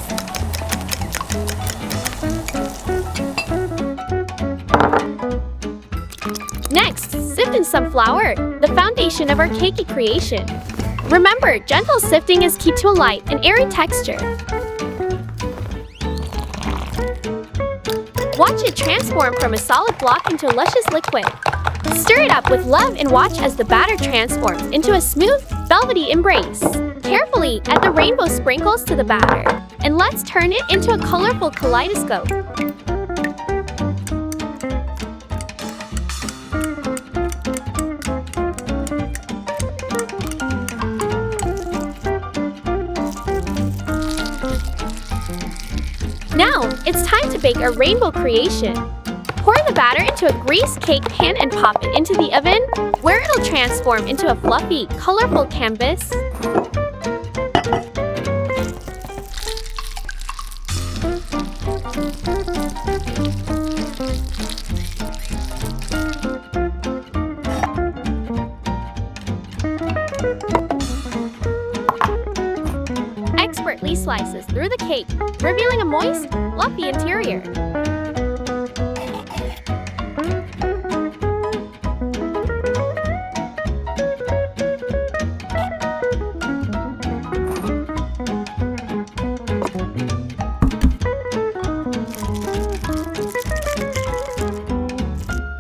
Next, sift in some flour, the foundation of our cakey creation. Remember, gentle sifting is key to a light and airy texture. Watch it transform from a solid block into a luscious liquid. Stir it up with love and watch as the batter transforms into a smooth, velvety embrace. Carefully add the rainbow sprinkles to the batter, and let's turn it into a colorful kaleidoscope. Now, it's time to bake our rainbow creation. Pour the batter into a greased cake pan and pop it into the oven, where it'll transform into a fluffy, colorful canvas. Expertly slices through the cake, revealing a moist, fluffy interior.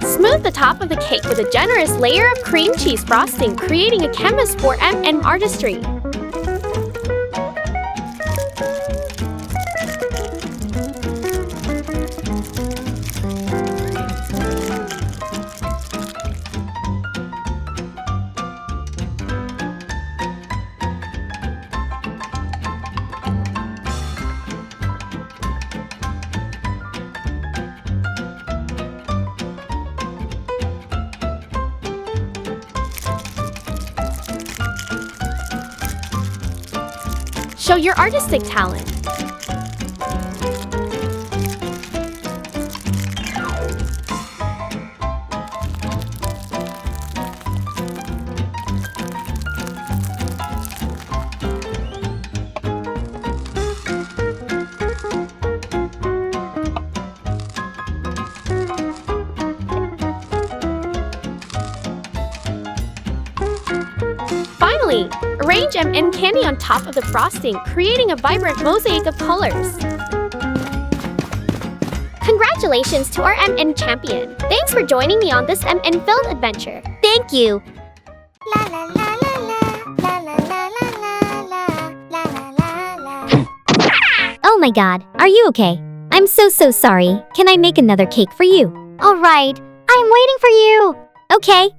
Smooth the top of the cake with a generous layer of cream cheese frosting, creating a canvas for M&M artistry. Show your artistic talent. Finally, arrange M&M candy on top of the frosting, creating a vibrant mosaic of colors. Congratulations to our M&M champion. Thanks for joining me on this M&M filled adventure. Thank you. La la la la la la la la la la la la la. Oh my god, are you okay? I'm so sorry. Can I make another cake for you? Alright, I'm waiting for you. Okay.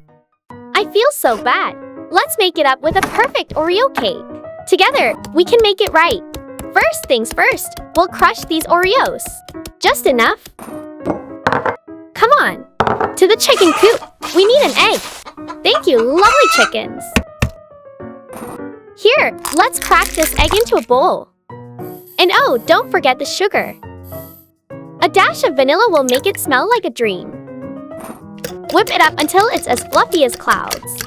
I feel so bad. Let's make it up with a perfect Oreo cake. Together, we can make it right. First things first, we'll crush these Oreos. Just enough. Come on. To the chicken coop. We need an egg. Thank you, lovely chickens. Here, let's crack this egg into a bowl. And oh, don't forget the sugar. A dash of vanilla will make it smell like a dream. Whip it up until it's as fluffy as clouds.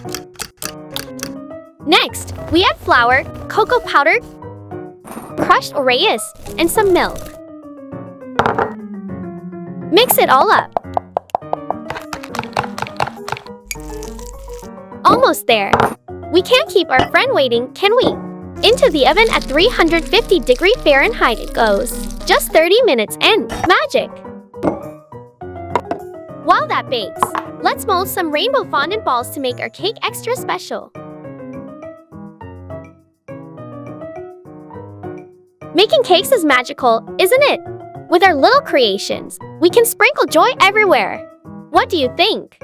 Next, we add flour, cocoa powder, crushed Oreos, and some milk. Mix it all up. Almost there. We can't keep our friend waiting, can we? Into the oven at 350 degrees Fahrenheit it goes. Just 30 minutes and magic! While that bakes, let's mold some rainbow fondant balls to make our cake extra special. Making cakes is magical, isn't it? With our little creations, we can sprinkle joy everywhere. What do you think?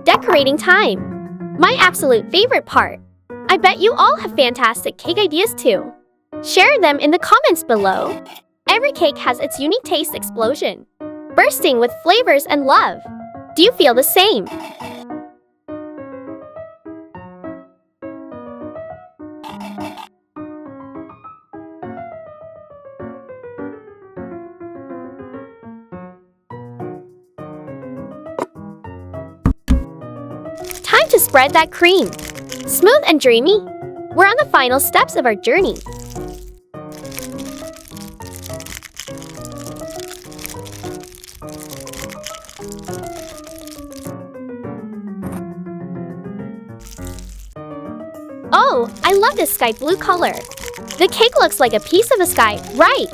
Decorating time. My absolute favorite part. I bet you all have fantastic cake ideas too. Share them in the comments below. Every cake has its unique taste explosion, bursting with flavors and love. Do you feel the same? Time to spread that cream. Smooth and dreamy. We're on the final steps of our journey. Oh, I love this sky blue color. The cake looks like a piece of the sky, right?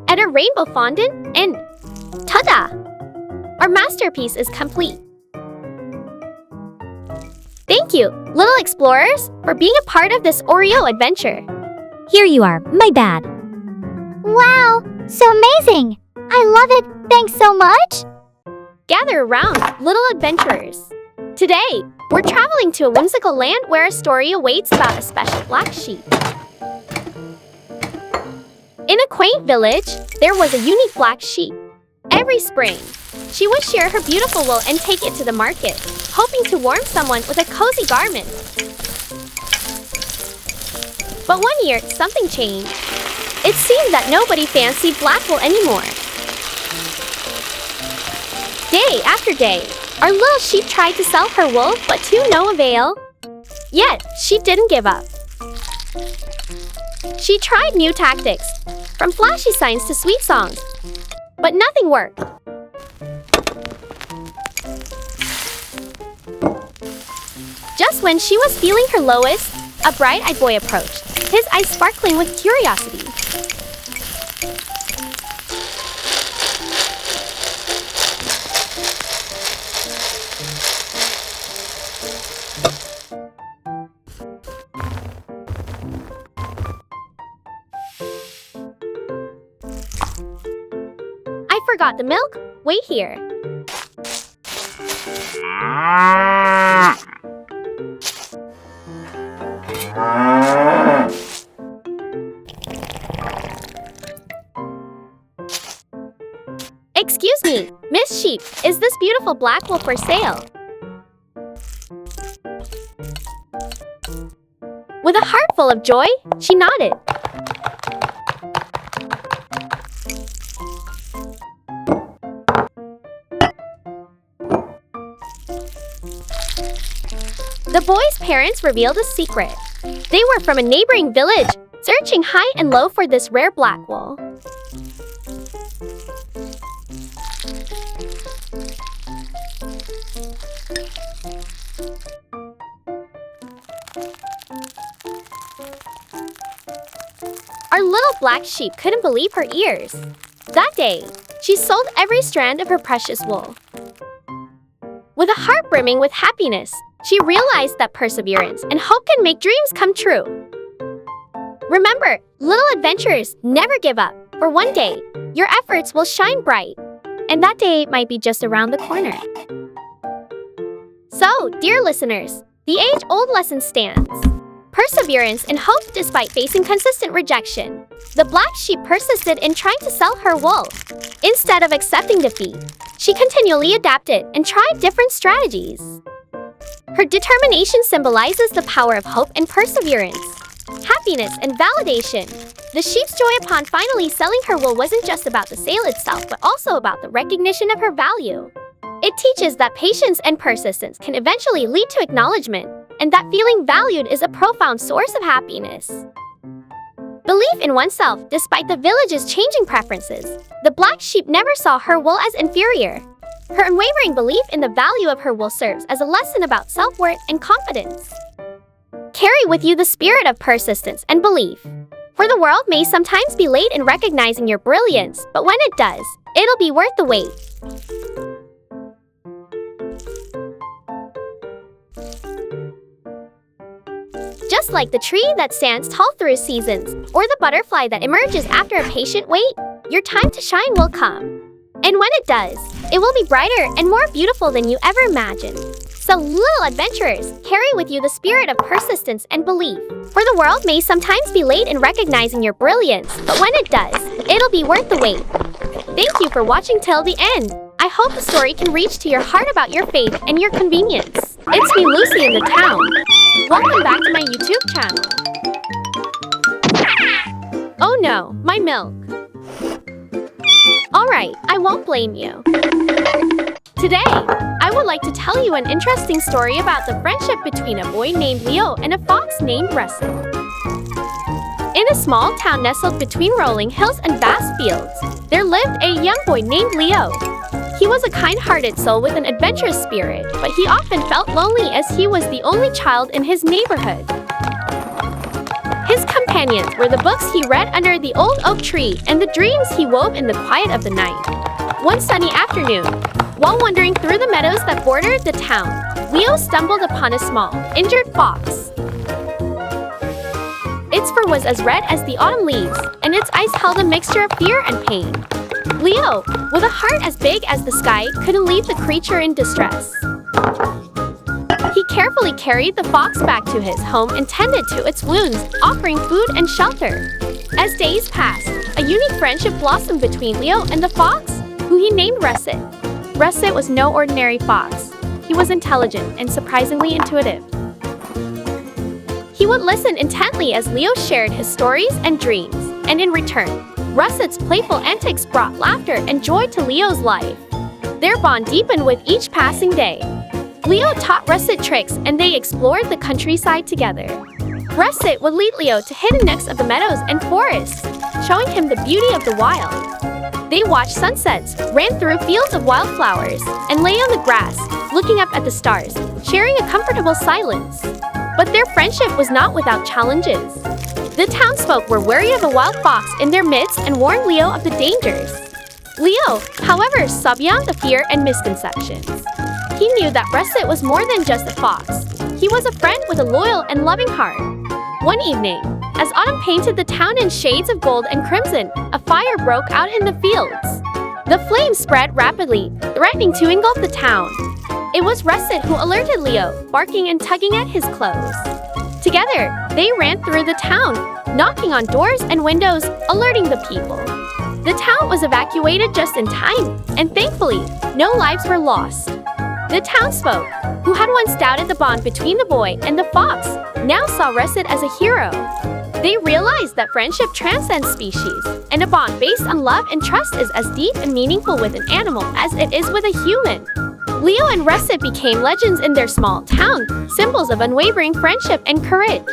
Add a rainbow fondant and ta-da! Our masterpiece is complete. Thank you, little explorers, for being a part of this Oreo adventure. Here you are, my bad. Wow, so amazing! I love it, thanks so much! Gather around, little adventurers. Today, we're traveling to a whimsical land where a story awaits about a special black sheep. In a quaint village, there was a unique black sheep. Every spring, she would shear her beautiful wool and take it to the market, hoping to warm someone with a cozy garment. But one year, something changed. It seemed that nobody fancied black wool anymore. Day after day, our little sheep tried to sell her wool, but to no avail. Yet, she didn't give up. She tried new tactics, from flashy signs to sweet songs, but nothing worked. Just when she was feeling her lowest, a bright-eyed boy approached, his eyes sparkling with curiosity. I forgot the milk. Wait here. Excuse me, Miss Sheep, is this beautiful black wool for sale? With a heart full of joy, she nodded. The boy's parents revealed a secret. They were from a neighboring village, searching high and low for this rare black wool. Our little black sheep couldn't believe her ears. That day, she sold every strand of her precious wool. With a heart brimming with happiness, she realized that perseverance and hope can make dreams come true. Remember, little adventurers never give up, for one day, your efforts will shine bright. And that day might be just around the corner. So, dear listeners, the age-old lesson stands. Perseverance and hope despite facing consistent rejection. The black sheep persisted in trying to sell her wool. Instead of accepting defeat, she continually adapted and tried different strategies. Her determination symbolizes the power of hope and perseverance, happiness and validation. The sheep's joy upon finally selling her wool wasn't just about the sale itself, but also about the recognition of her value. It teaches that patience and persistence can eventually lead to acknowledgement, and that feeling valued is a profound source of happiness. Belief in oneself, despite the village's changing preferences, the black sheep never saw her wool as inferior. Her unwavering belief in the value of her wool serves as a lesson about self-worth and confidence. Carry with you the spirit of persistence and belief. For the world may sometimes be late in recognizing your brilliance, but when it does, it'll be worth the wait. Just like the tree that stands tall through seasons, or the butterfly that emerges after a patient wait, your time to shine will come. And when it does, it will be brighter and more beautiful than you ever imagined. So, little adventurers, carry with you the spirit of persistence and belief. For the world may sometimes be late in recognizing your brilliance, but when it does, it'll be worth the wait. Thank you for watching till the end. I hope the story can reach to your heart about your faith and your convenience. It's me, Lucy, in the town. Welcome back to my YouTube channel. Oh no, my milk. Alright, I won't blame you. Today, I would like to tell you an interesting story about the friendship between a boy named Leo and a fox named Russell. In a small town nestled between rolling hills and vast fields, there lived a young boy named Leo. He was a kind-hearted soul with an adventurous spirit, but he often felt lonely as he was the only child in his neighborhood. His companions were the books he read under the old oak tree and the dreams he wove in the quiet of the night. One sunny afternoon, while wandering through the meadows that bordered the town, Leo stumbled upon a small, injured fox. Its fur was as red as the autumn leaves, and its eyes held a mixture of fear and pain. Leo, with a heart as big as the sky, couldn't leave the creature in distress. He carefully carried the fox back to his home and tended to its wounds, offering food and shelter. As days passed, a unique friendship blossomed between Leo and the fox, who he named Russet. Russet was no ordinary fox. He was intelligent and surprisingly intuitive. He would listen intently as Leo shared his stories and dreams, and in return, Russet's playful antics brought laughter and joy to Leo's life. Their bond deepened with each passing day. Leo taught Russet tricks and they explored the countryside together. Russet would lead Leo to hidden nooks of the meadows and forests, showing him the beauty of the wild. They watched sunsets, ran through fields of wildflowers, and lay on the grass, looking up at the stars, sharing a comfortable silence. But their friendship was not without challenges. The townsfolk were wary of a wild fox in their midst and warned Leo of the dangers. Leo, however, saw beyond the fear and misconceptions. He knew that Russet was more than just a fox. He was a friend with a loyal and loving heart. One evening, as autumn painted the town in shades of gold and crimson, a fire broke out in the fields. The flames spread rapidly, threatening to engulf the town. It It was Russet who alerted Leo, barking and tugging at his clothes. Together, they ran through the town, knocking on doors and windows, alerting the people. The town was evacuated just in time, and thankfully, no lives were lost. The townsfolk, who had once doubted the bond between the boy and the fox, now saw Russet as a hero. They realized that friendship transcends species, and a bond based on love and trust is as deep and meaningful with an animal as it is with a human. Leo and Russet became legends in their small town, symbols of unwavering friendship and courage.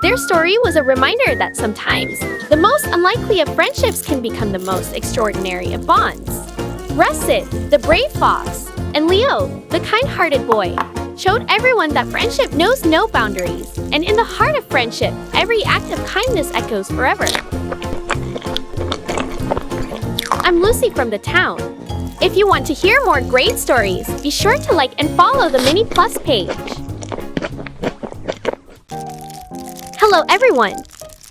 Their story was a reminder that sometimes, the most unlikely of friendships can become the most extraordinary of bonds. Russet, the brave fox, and Leo, the kind-hearted boy, showed everyone that friendship knows no boundaries, and in the heart of friendship, every act of kindness echoes forever. I'm Lucy from the town. If you want to hear more great stories, be sure to like and follow the Mini Plus page. Hello everyone,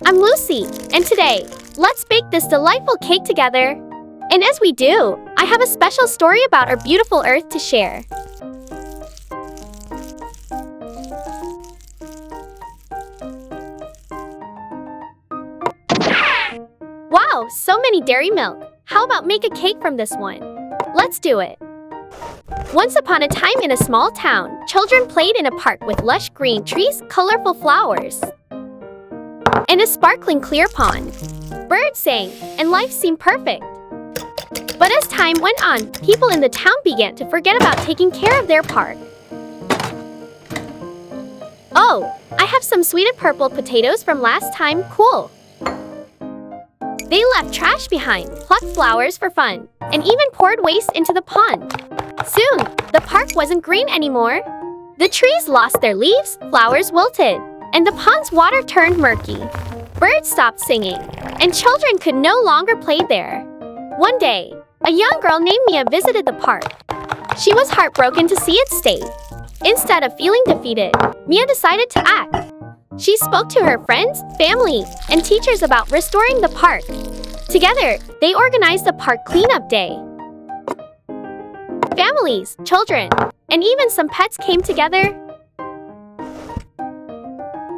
I'm Lucy, and today, let's bake this delightful cake together. And as we do, I have a special story about our beautiful earth to share. Wow, so many dairy milk. How about make a cake from this one? Let's do it. Once upon a time in a small town, children played in a park with lush green trees, colorful flowers, and a sparkling clear pond. Birds sang, and life seemed perfect. But as time went on, people in the town began to forget about taking care of their park. Oh, I have some sweetened purple potatoes from last time, cool. They left trash behind, plucked flowers for fun, and even poured waste into the pond. Soon, the park wasn't green anymore. The trees lost their leaves, flowers wilted, and the pond's water turned murky. Birds stopped singing, and children could no longer play there. One day, a young girl named Mia visited the park. She was heartbroken to see its state. Instead of feeling defeated, Mia decided to act. She spoke to her friends, family, and teachers about restoring the park. Together, they organized a park cleanup day. Families, children, and even some pets came together.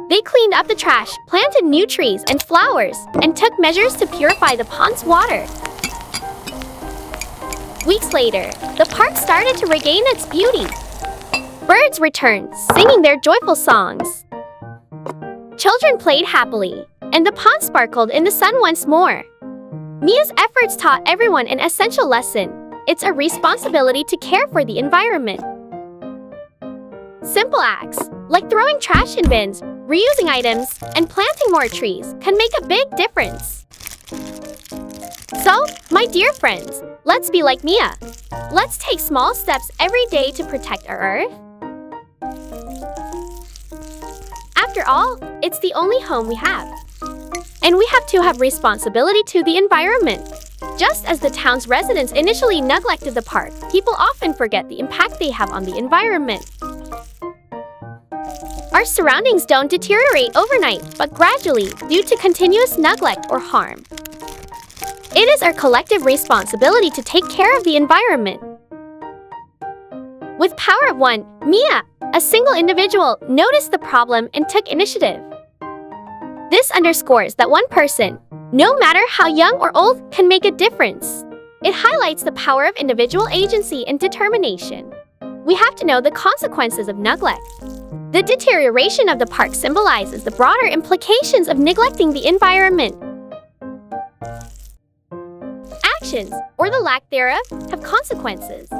They cleaned up the trash, planted new trees and flowers, and took measures to purify the pond's water. Weeks later, the park started to regain its beauty. Birds returned, singing their joyful songs. Children played happily, and the pond sparkled in the sun once more. Mia's efforts taught everyone an essential lesson. It's a responsibility to care for the environment. Simple acts, like throwing trash in bins, reusing items, and planting more trees, can make a big difference. So, my dear friends, let's be like Mia. Let's take small steps every day to protect our earth. After all, it's the only home we have. And we have to have responsibility to the environment. Just as the town's residents initially neglected the park, people often forget the impact they have on the environment. Our surroundings don't deteriorate overnight, but gradually due to continuous neglect or harm. It is our collective responsibility to take care of the environment. With power of one, Mia, a single individual, noticed the problem and took initiative. This underscores that one person, no matter how young or old, can make a difference. It highlights the power of individual agency and determination. We have to know the consequences of neglect. The deterioration of the park symbolizes the broader implications of neglecting the environment. Actions, or the lack thereof, have consequences.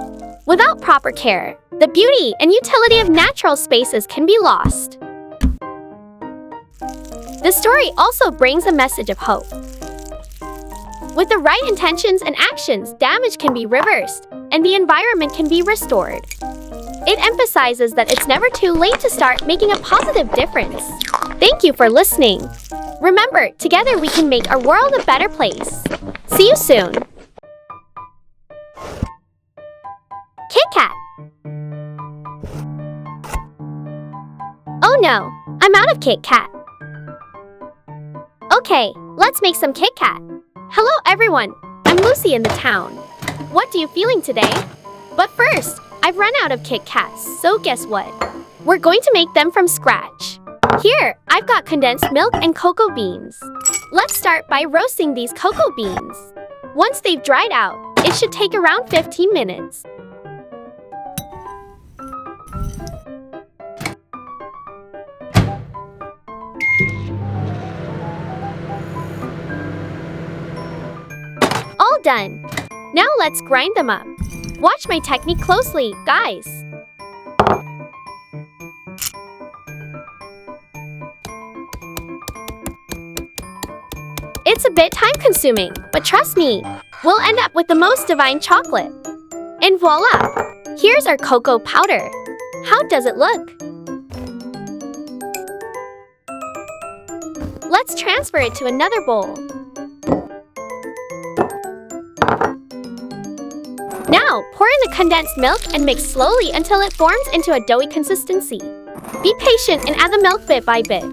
Without proper care, the beauty and utility of natural spaces can be lost. The story also brings a message of hope. With the right intentions and actions, damage can be reversed, and the environment can be restored. It emphasizes that it's never too late to start making a positive difference. Thank you for listening. Remember, together we can make our world a better place. See you soon. Kit Kat. Oh no, I'm out of Kit Kat. Okay, let's make some Kit Kat. Hello everyone, I'm Lucy in the town. What are you feeling today? But first, I've run out of Kit Kats, so guess what? We're going to make them from scratch. Here, I've got condensed milk and cocoa beans. Let's start by roasting these cocoa beans. Once they've dried out, it should take around 15 minutes. All done. Now let's grind them up. Watch my technique closely, guys. It's a bit time-consuming, but trust me, we'll end up with the most divine chocolate. And voila! Here's our cocoa powder. How does it look? Let's transfer it to another bowl. Now, pour in the condensed milk and mix slowly until it forms into a doughy consistency. Be patient and add the milk bit by bit.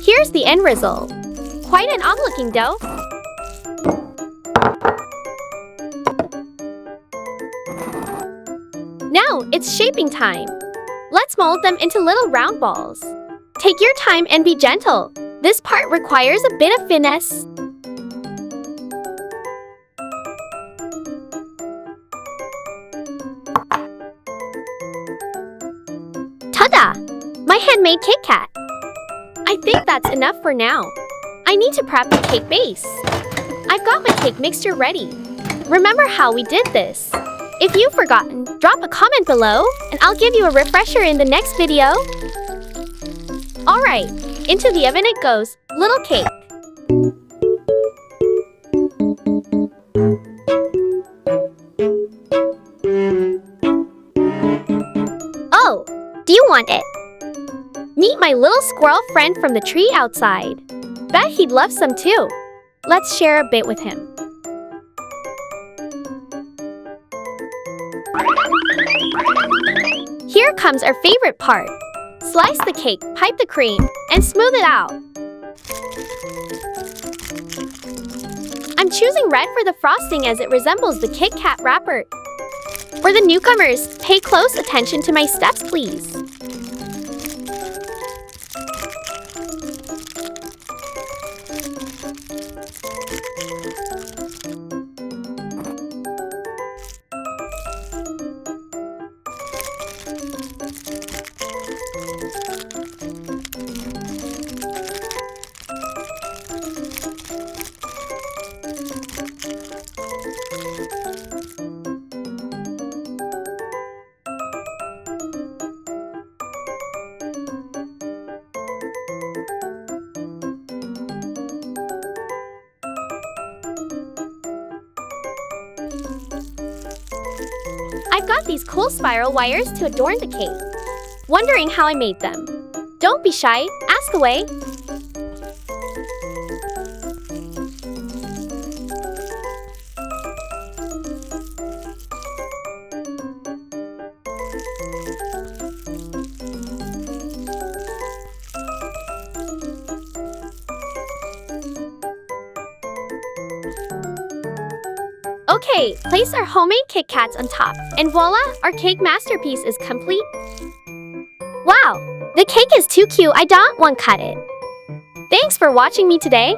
Here's the end result. Quite an odd-looking dough. Now, it's shaping time. Let's mold them into little round balls. Take your time and be gentle. This part requires a bit of finesse. Ta-da! My handmade Kit Kat. I think that's enough for now. I need to prep the cake base. I've got my cake mixture ready. Remember how we did this? If you've forgotten, drop a comment below, and I'll give you a refresher in the next video. Alright, into the oven it goes, little cake. Oh, do you want it? Meet my little squirrel friend from the tree outside. Bet he'd love some too. Let's share a bit with him. Here comes our favorite part. Slice the cake, pipe the cream, and smooth it out. I'm choosing red for the frosting as it resembles the Kit Kat wrapper. For the newcomers, pay close attention to my steps, please. I've got these cool spiral wires to adorn the cake. Wondering how I made them? Don't be shy, ask away. Okay, place our homemade Kit Kats on top, and voila, our cake masterpiece is complete. Wow, the cake is too cute, I don't want to cut it. Thanks for watching me today.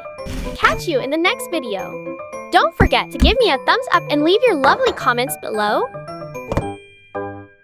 Catch you in the next video. Don't forget to give me a thumbs up and leave your lovely comments below.